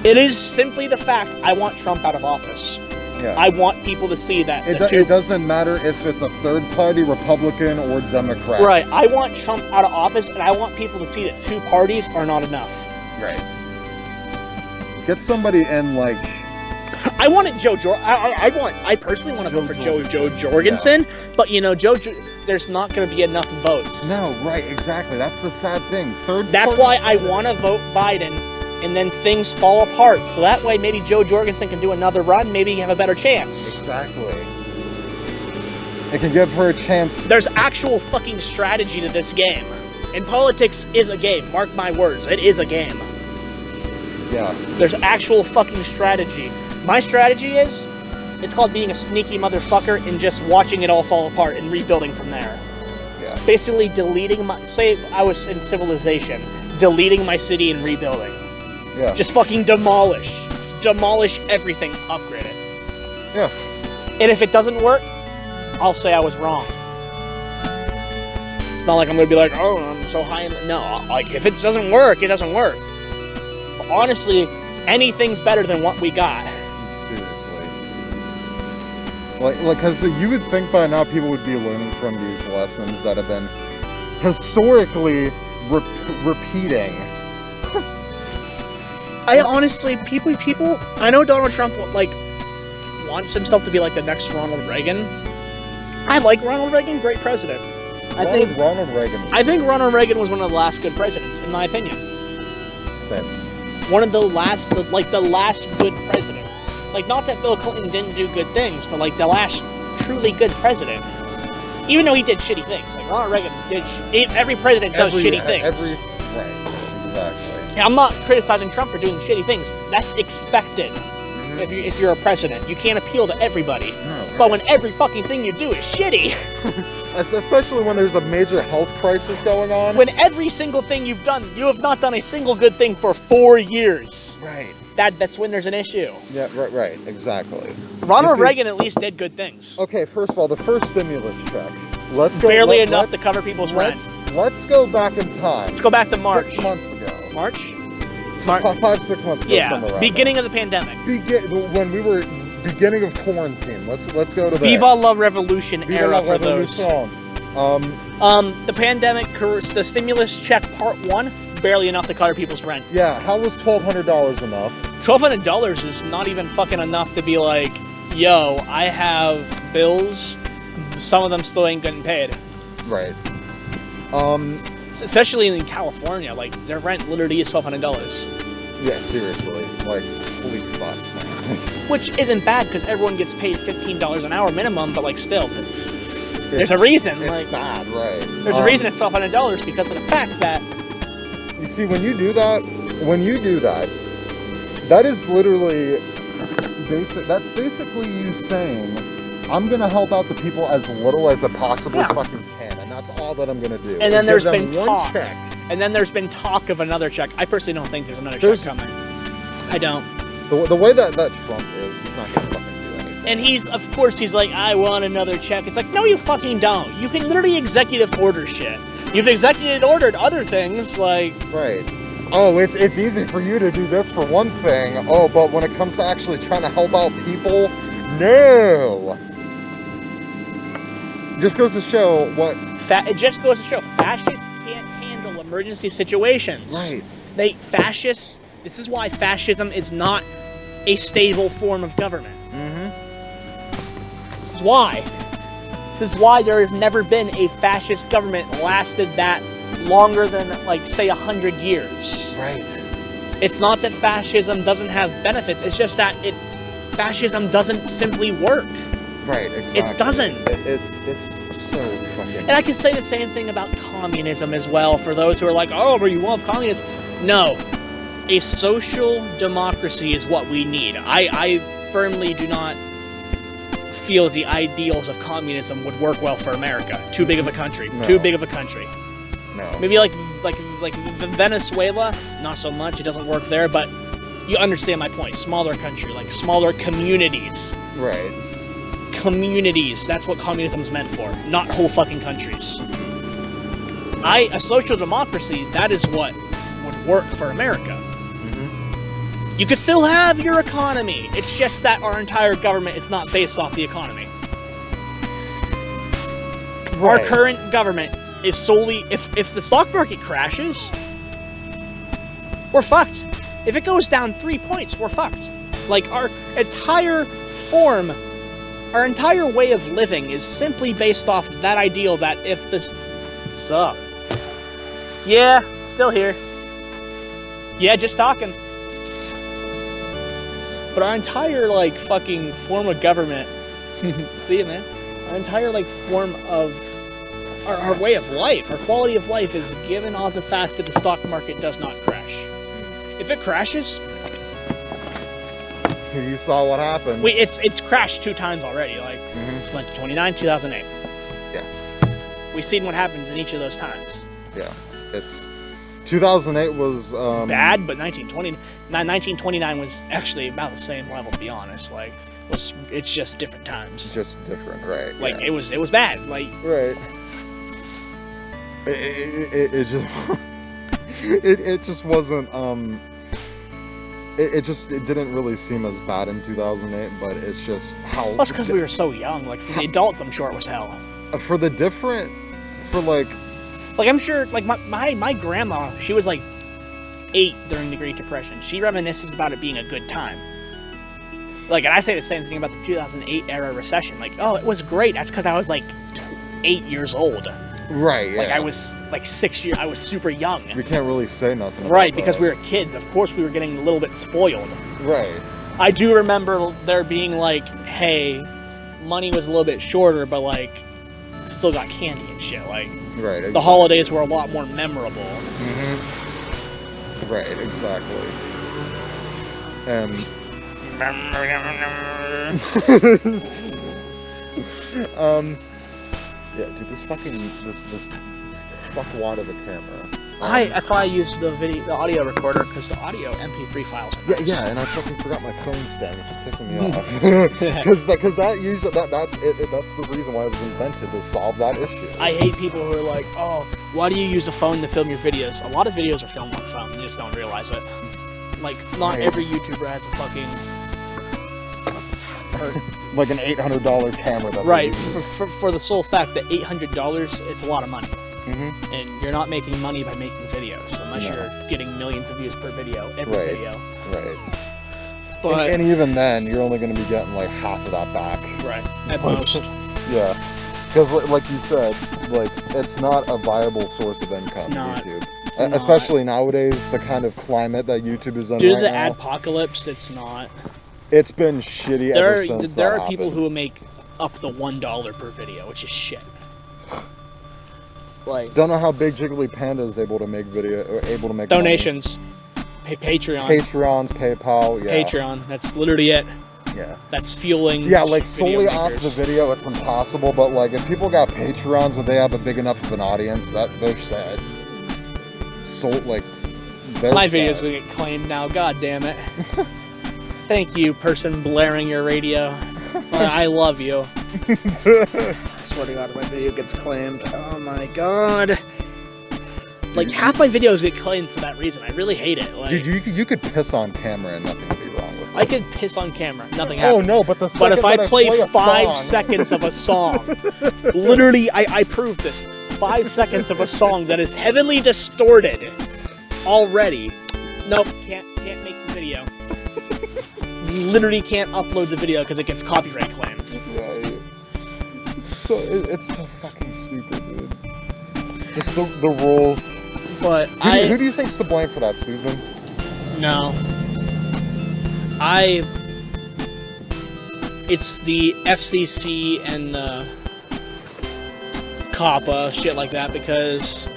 [SPEAKER 3] It is simply the fact I want Trump out of office.
[SPEAKER 4] Yeah.
[SPEAKER 3] I want people to see that.
[SPEAKER 4] It doesn't matter if it's a third party, Republican or Democrat.
[SPEAKER 3] Right. I want Trump out of office, and I want people to see that two parties are not enough.
[SPEAKER 4] Right. Get somebody in, like...
[SPEAKER 3] I wanted Joe I personally want to vote for Joe Jorgensen, but you know, there's not going to be enough votes.
[SPEAKER 4] No, right, exactly. That's the sad thing.
[SPEAKER 3] That's why I want to vote Biden, and then things fall apart. So that way, maybe Joe Jorgensen can do another run. Maybe you have a better chance.
[SPEAKER 4] Exactly. It can give her a chance.
[SPEAKER 3] There's actual fucking strategy to this game, and politics is a game. Mark my words, it is a game.
[SPEAKER 4] Yeah.
[SPEAKER 3] There's actual fucking strategy. My strategy is, it's called being a sneaky motherfucker and just watching it all fall apart and rebuilding from there.
[SPEAKER 4] Yeah.
[SPEAKER 3] Basically deleting say I was in Civilization, deleting my city and rebuilding.
[SPEAKER 4] Yeah.
[SPEAKER 3] Just fucking demolish everything, upgrade it.
[SPEAKER 4] Yeah.
[SPEAKER 3] And if it doesn't work, I'll say I was wrong. It's not like I'm gonna be like, oh, I'm so high in the... No, like, if it doesn't work, it doesn't work. But honestly, anything's better than what we got.
[SPEAKER 4] Seriously. Like, because you would think by now people would be learning from these lessons that have been historically repeating.
[SPEAKER 3] I honestly, people, I know Donald Trump, like, wants himself to be like the next Ronald Reagan. I like Ronald Reagan, great president. I think Ronald Reagan was one of the last good presidents, in my opinion.
[SPEAKER 4] Same.
[SPEAKER 3] One of the last, the last good president. Like, not that Bill Clinton didn't do good things, but like the last truly good president. Even though he did shitty things, like Ronald Reagan did. Every president does shitty things.
[SPEAKER 4] Right. Exactly.
[SPEAKER 3] I'm not criticizing Trump for doing shitty things. That's expected. If you're a president, you can't appeal to everybody.
[SPEAKER 4] No, right.
[SPEAKER 3] But when every fucking thing you do is shitty,
[SPEAKER 4] especially when there's a major health crisis going on.
[SPEAKER 3] when every single thing you've done, you have not done a single good thing for 4 years.
[SPEAKER 4] Right.
[SPEAKER 3] That's when there's an issue.
[SPEAKER 4] Yeah. Right. Exactly.
[SPEAKER 3] Ronald Reagan at least did good things.
[SPEAKER 4] Okay. First of all, the first stimulus check. Let's go.
[SPEAKER 3] Barely enough to cover people's rent.
[SPEAKER 4] Let's go back in time.
[SPEAKER 3] Let's go back to March.
[SPEAKER 4] 6 months ago.
[SPEAKER 3] March?
[SPEAKER 4] 5-6 months ago.
[SPEAKER 3] Yeah.
[SPEAKER 4] Somewhere around
[SPEAKER 3] Beginning of the pandemic.
[SPEAKER 4] when we were beginning of quarantine. Let's go to that.
[SPEAKER 3] Viva la Revolution era for those. The pandemic, the stimulus check part 1, barely enough to cover people's rent.
[SPEAKER 4] Yeah, how was $1,200 enough?
[SPEAKER 3] $1,200 is not even fucking enough to be like, yo, I have bills, some of them still ain't getting paid.
[SPEAKER 4] Right.
[SPEAKER 3] Especially in California, like, their rent literally is $1,200.
[SPEAKER 4] Yeah, seriously. Like, holy fuck, man.
[SPEAKER 3] Which isn't bad, because everyone gets paid $15 an hour minimum, but, like, still, there's a reason.
[SPEAKER 4] It's
[SPEAKER 3] like,
[SPEAKER 4] bad, right.
[SPEAKER 3] There's a reason it's $1,200, because of the fact that...
[SPEAKER 4] You see, when you do that, that is literally... That's basically you saying, I'm going to help out the people as little as I possibly fucking can, and that's all that I'm going to do.
[SPEAKER 3] And then there's been
[SPEAKER 4] talk.
[SPEAKER 3] And then there's been talk of another check. I personally don't think there's another check coming. I don't.
[SPEAKER 4] The way that Trump is, he's not going to fucking do anything.
[SPEAKER 3] And he's like, I want another check. It's like, no, you fucking don't. You can literally executive order shit. You've executive ordered other things, like...
[SPEAKER 4] Right. Oh, it's easy for you to do this for one thing. Oh, but when it comes to actually trying to help out people, no. Just goes to show what...
[SPEAKER 3] It just goes to show fascists can't handle emergency situations.
[SPEAKER 4] Right.
[SPEAKER 3] Fascists... This is why fascism is not a stable form of government.
[SPEAKER 4] Mm-hmm.
[SPEAKER 3] This is why. This is why there has never been a fascist government lasted that longer than, like, say, 100 years.
[SPEAKER 4] Right.
[SPEAKER 3] It's not that fascism doesn't have benefits. It's just that fascism doesn't simply work.
[SPEAKER 4] Right, exactly.
[SPEAKER 3] It doesn't.
[SPEAKER 4] It's so fucking...
[SPEAKER 3] And I can say the same thing about communism as well, for those who are like, oh, but you love communism. No. A social democracy is what we need. I firmly do not feel the ideals of communism would work well for America. Too big of a country.
[SPEAKER 4] No.
[SPEAKER 3] Too big of a country.
[SPEAKER 4] No.
[SPEAKER 3] Maybe like Venezuela, not so much. It doesn't work there, but you understand my point. Smaller country, like smaller communities.
[SPEAKER 4] Right.
[SPEAKER 3] Communities. That's what communism's meant for, not whole fucking countries. A social democracy, that is what would work for America. You could still have your economy. It's just that our entire government is not based off the economy.
[SPEAKER 4] Right.
[SPEAKER 3] Our current government is solely... If the stock market crashes, we're fucked. If it goes down 3 points, we're fucked. Like, our entire form, our entire way of living is simply based off that ideal that if this... Sup? Yeah, still here. Yeah, just talking. But our entire, like, fucking form of government... See you, man. Our entire, like, form of... Our way of life, our quality of life is given off the fact that the stock market does not crash. If it crashes...
[SPEAKER 4] You saw what happened.
[SPEAKER 3] Wait, it's crashed 2 times already, like 1929, 2008.
[SPEAKER 4] Yeah.
[SPEAKER 3] We've seen what happens in each of those times.
[SPEAKER 4] Yeah. It's... 2008 was...
[SPEAKER 3] Bad, but 1929 was actually about the same level, to be honest. Like, it's just different times.
[SPEAKER 4] Just different, right.
[SPEAKER 3] Like,
[SPEAKER 4] yeah.
[SPEAKER 3] it was bad, like...
[SPEAKER 4] Right. It just... it just wasn't, it didn't really seem as bad in 2008, but it's just how...
[SPEAKER 3] That's because we were so young. Like, for the adults, I'm sure it was hell.
[SPEAKER 4] For the different... For, like...
[SPEAKER 3] Like, I'm sure, like, my grandma, she was, like, 8 during the Great Depression. She reminisces about it being a good time. Like, and I say the same thing about the 2008 era recession. Like, oh, it was great. That's because I was, like, 8 years old.
[SPEAKER 4] Right, yeah.
[SPEAKER 3] Like, I was, like, 6 years... I was super young.
[SPEAKER 4] We can't really say nothing about
[SPEAKER 3] Right,
[SPEAKER 4] that.
[SPEAKER 3] because we were kids. Of course, we were getting a little bit spoiled.
[SPEAKER 4] Right.
[SPEAKER 3] I do remember there being, like, hey, money was a little bit shorter, but, like, still got candy and shit. Like,
[SPEAKER 4] right, exactly.
[SPEAKER 3] The holidays were a lot more memorable.
[SPEAKER 4] Mm-hmm. Right, exactly. Yeah, dude, this fuckwad of a camera.
[SPEAKER 3] That's why I used the audio recorder, because the audio MP3 files are nice.
[SPEAKER 4] Yeah, and I fucking forgot my phone stand, which is pissing me off. Because that usually that's the reason why it was invented, to solve that issue.
[SPEAKER 3] I hate people who are like, oh, why do you use a phone to film your videos? A lot of videos are filmed on phone, you just don't realize it. Like, not every YouTuber has a fucking...
[SPEAKER 4] like an $800 camera. That
[SPEAKER 3] right, for the sole fact that $800, it's a lot of money.
[SPEAKER 4] Mm-hmm.
[SPEAKER 3] And you're not making money by making videos, unless you're getting millions of views per video, every video.
[SPEAKER 4] Right.
[SPEAKER 3] But
[SPEAKER 4] and even then, you're only going to be getting like half of that back.
[SPEAKER 3] Right, at most.
[SPEAKER 4] Yeah. Because like you said, like, it's not a viable source of income,
[SPEAKER 3] It's not.
[SPEAKER 4] YouTube.
[SPEAKER 3] It's
[SPEAKER 4] Especially nowadays, the kind of climate that YouTube is in
[SPEAKER 3] Due to
[SPEAKER 4] right
[SPEAKER 3] the
[SPEAKER 4] now.
[SPEAKER 3] adpocalypse, it's not.
[SPEAKER 4] It's been shitty ever since
[SPEAKER 3] There
[SPEAKER 4] that
[SPEAKER 3] are people
[SPEAKER 4] happened.
[SPEAKER 3] who make up to $1 per video, which is shit. Like,
[SPEAKER 4] Don't know how Big Jiggly Panda is able to make
[SPEAKER 3] donations, Patreon,
[SPEAKER 4] Patreon, PayPal, yeah.
[SPEAKER 3] Patreon. That's literally it.
[SPEAKER 4] Yeah.
[SPEAKER 3] That's fueling.
[SPEAKER 4] Yeah, like
[SPEAKER 3] video
[SPEAKER 4] solely off
[SPEAKER 3] makers.
[SPEAKER 4] the video, it's impossible. But like, if people got Patreons and they have a big enough of an audience, they're sad. So like,
[SPEAKER 3] My videos will get claimed now. God damn it! Thank you, person blaring your radio. I love you. I swear to God, if my video gets claimed. Oh my God. Like, half my videos get claimed for that reason. I really hate it. Like,
[SPEAKER 4] Dude, you could piss on camera and nothing would be wrong with it.
[SPEAKER 3] I could piss on camera. Nothing happens.
[SPEAKER 4] Oh no, but the
[SPEAKER 3] But if I
[SPEAKER 4] second
[SPEAKER 3] play
[SPEAKER 4] a
[SPEAKER 3] 5
[SPEAKER 4] song-
[SPEAKER 3] seconds of a song, literally, I proved this. 5 seconds of a song that is heavily distorted already. Nope, can't make the video. Literally can't upload the video because it gets copyright claimed.
[SPEAKER 4] Right. So it's so fucking stupid, dude. Just the rules.
[SPEAKER 3] But
[SPEAKER 4] Who do you think's to blame for that, Susan?
[SPEAKER 3] No. it's the FCC and the COPPA, shit like that, because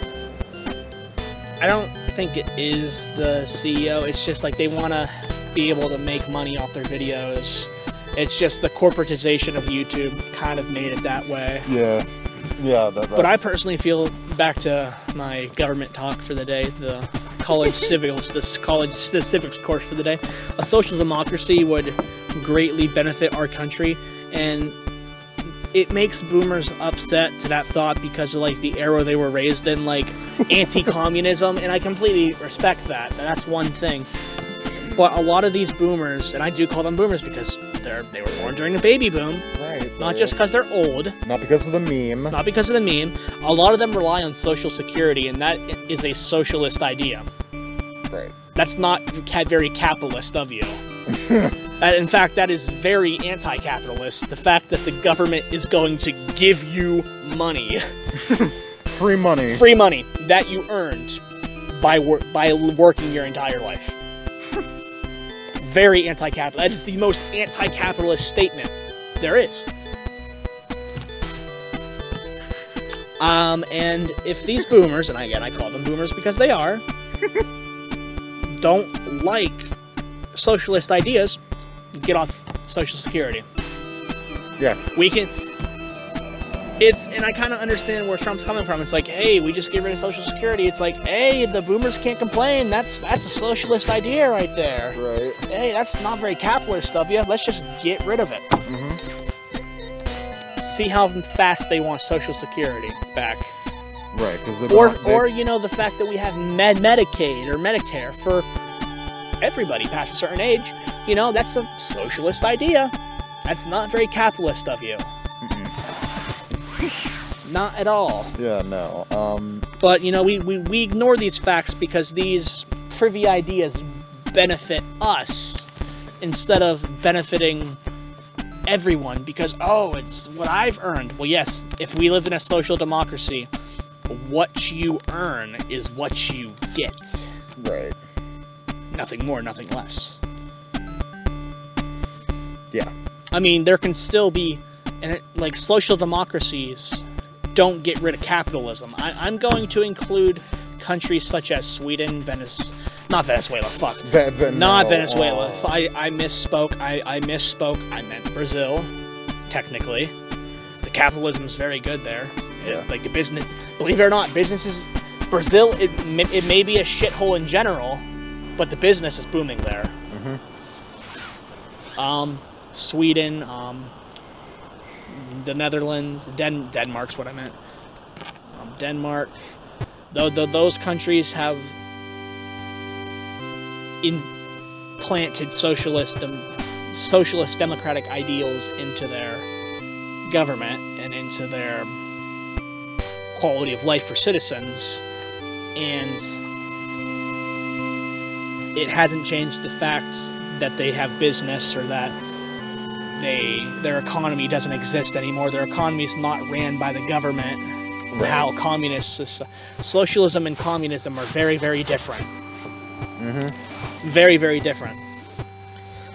[SPEAKER 3] I don't think it is the CEO. It's just like they want to be able to make money off their videos. It's just the corporatization of YouTube kind of made it that way.
[SPEAKER 4] Yeah. Yeah.
[SPEAKER 3] But I personally feel, back to my government talk for the day, the college civics course for the day, a social democracy would greatly benefit our country, and it makes boomers upset to that thought because of like the era they were raised in, like anti-communism, and I completely respect that. That's one thing. But a lot of these boomers, and I do call them boomers because they were born during the baby boom,
[SPEAKER 4] right?
[SPEAKER 3] Not just because they're old,
[SPEAKER 4] not because of the meme,
[SPEAKER 3] not because of the meme. A lot of them rely on Social Security, and that is a socialist idea.
[SPEAKER 4] Right.
[SPEAKER 3] That's not very capitalist of you. In fact, that is very anti-capitalist. The fact that the government is going to give you money.
[SPEAKER 4] Free money.
[SPEAKER 3] Free money that you earned by working your entire life. Very anti-capitalist. That is the most anti-capitalist statement there is. And if these boomers, and again I call them boomers because they are, don't like socialist ideas, get off Social Security.
[SPEAKER 4] Yeah.
[SPEAKER 3] And I kind of understand where Trump's coming from. It's like, hey, we just get rid of Social Security. It's like, hey, the boomers can't complain. That's a socialist idea right there.
[SPEAKER 4] Right.
[SPEAKER 3] Hey, that's not very capitalist of you. Let's just get rid of it.
[SPEAKER 4] Mm-hmm.
[SPEAKER 3] See how fast they want Social Security back.
[SPEAKER 4] Right.
[SPEAKER 3] Or you know, the fact that we have Medicaid or Medicare for everybody past a certain age. You know, that's a socialist idea. That's not very capitalist of you. Not at all.
[SPEAKER 4] Yeah, no.
[SPEAKER 3] But, you know, we ignore these facts because these privy ideas benefit us instead of benefiting everyone because, oh, it's what I've earned. Well, yes, if we live in a social democracy, what you earn is what you get.
[SPEAKER 4] Right.
[SPEAKER 3] Nothing more, nothing less.
[SPEAKER 4] Yeah.
[SPEAKER 3] I mean, there can still be, like, social democracies don't get rid of capitalism. I'm going to include countries such as Sweden, not Venezuela, fuck. Not Venezuela. I misspoke. I misspoke. I meant Brazil, technically. The capitalism is very good there.
[SPEAKER 4] Yeah.
[SPEAKER 3] Like the business, believe it or not, businesses, Brazil, it may be a shithole in general, but the business is booming there.
[SPEAKER 4] Mm-hmm.
[SPEAKER 3] Sweden, the Netherlands, Denmark's what I meant. Denmark, those countries have implanted socialist democratic ideals into their government and into their quality of life for citizens, and it hasn't changed the fact that they have business or that their economy doesn't exist anymore. Their economy is not ran by the government. Right. How socialism and communism are very, very different.
[SPEAKER 4] Mm-hmm.
[SPEAKER 3] Very, very different.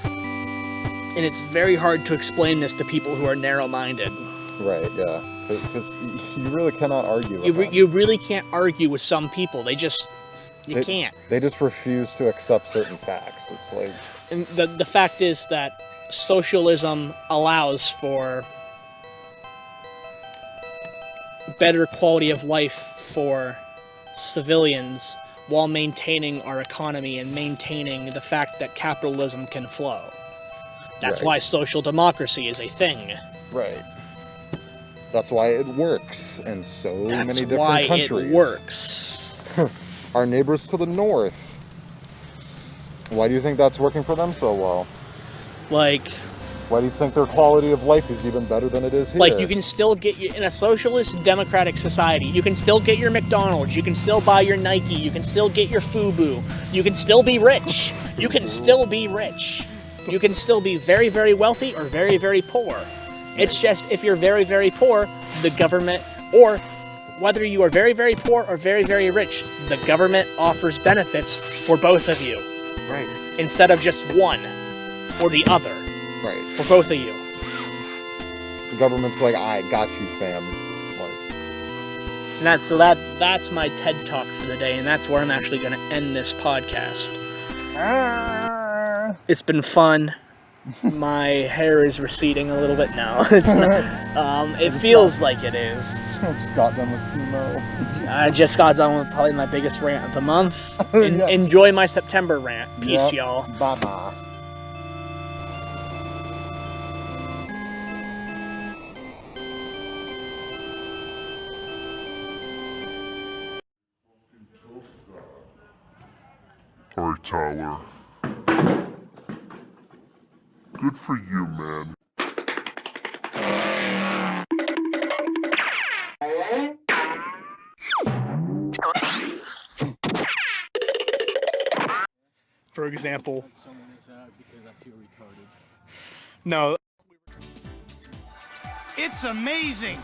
[SPEAKER 3] And it's very hard to explain this to people who are narrow-minded.
[SPEAKER 4] Right, yeah. Because you really cannot argue with them.
[SPEAKER 3] You really can't argue with some people. You can't.
[SPEAKER 4] They just refuse to accept certain facts. It's like...
[SPEAKER 3] And the fact is that socialism allows for better quality of life for civilians while maintaining our economy and maintaining the fact that capitalism can flow. That's why social democracy is a thing.
[SPEAKER 4] Right. That's why it works in so many different countries.
[SPEAKER 3] That's why it works.
[SPEAKER 4] Our neighbors to the north. Why do you think that's working for them so well?
[SPEAKER 3] Like...
[SPEAKER 4] Why do you think their quality of life is even better than it is here?
[SPEAKER 3] Like, you can still get, in a socialist democratic society, you can still get your McDonald's, you can still buy your Nike, you can still get your FUBU, you can still be rich. You can still be rich. You can still be very, very wealthy or very, very poor. It's just, if you're very, very poor, the government, or whether you are very, very poor or very, very rich, the government offers benefits for both of you.
[SPEAKER 4] Right.
[SPEAKER 3] Instead of just one or the other.
[SPEAKER 4] Right.
[SPEAKER 3] For both of you.
[SPEAKER 4] government's like, I got you, fam. Like,
[SPEAKER 3] And that's my TED Talk for the day, and that's where I'm actually going to end this podcast. It's been fun. My hair is receding a little bit now. It's not, it feels like it is.
[SPEAKER 4] just got done with chemo.
[SPEAKER 3] I just got done with probably my biggest rant of the month.
[SPEAKER 4] Yeah.
[SPEAKER 3] Enjoy my September rant. Peace, y'all.
[SPEAKER 4] Bye-bye.
[SPEAKER 1] Alright, Tyler. Good for you, man.
[SPEAKER 3] For example. No.
[SPEAKER 5] It's amazing.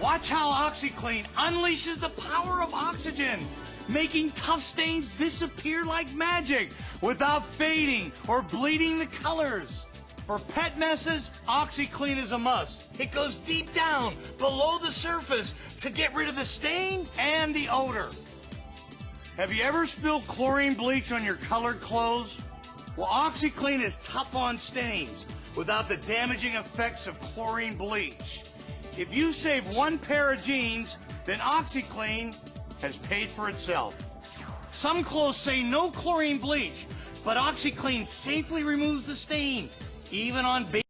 [SPEAKER 5] Watch how OxyClean unleashes the power of oxygen, making tough stains disappear like magic without fading or bleeding the colors. For pet messes, OxyClean is a must. It goes deep down below the surface to get rid of the stain and the odor. Have you ever spilled chlorine bleach on your colored clothes? Well, OxyClean is tough on stains without the damaging effects of chlorine bleach. If you save one pair of jeans, then OxyClean has paid for itself. Some clothes say no chlorine bleach, but OxyClean safely removes the stain, even on baby.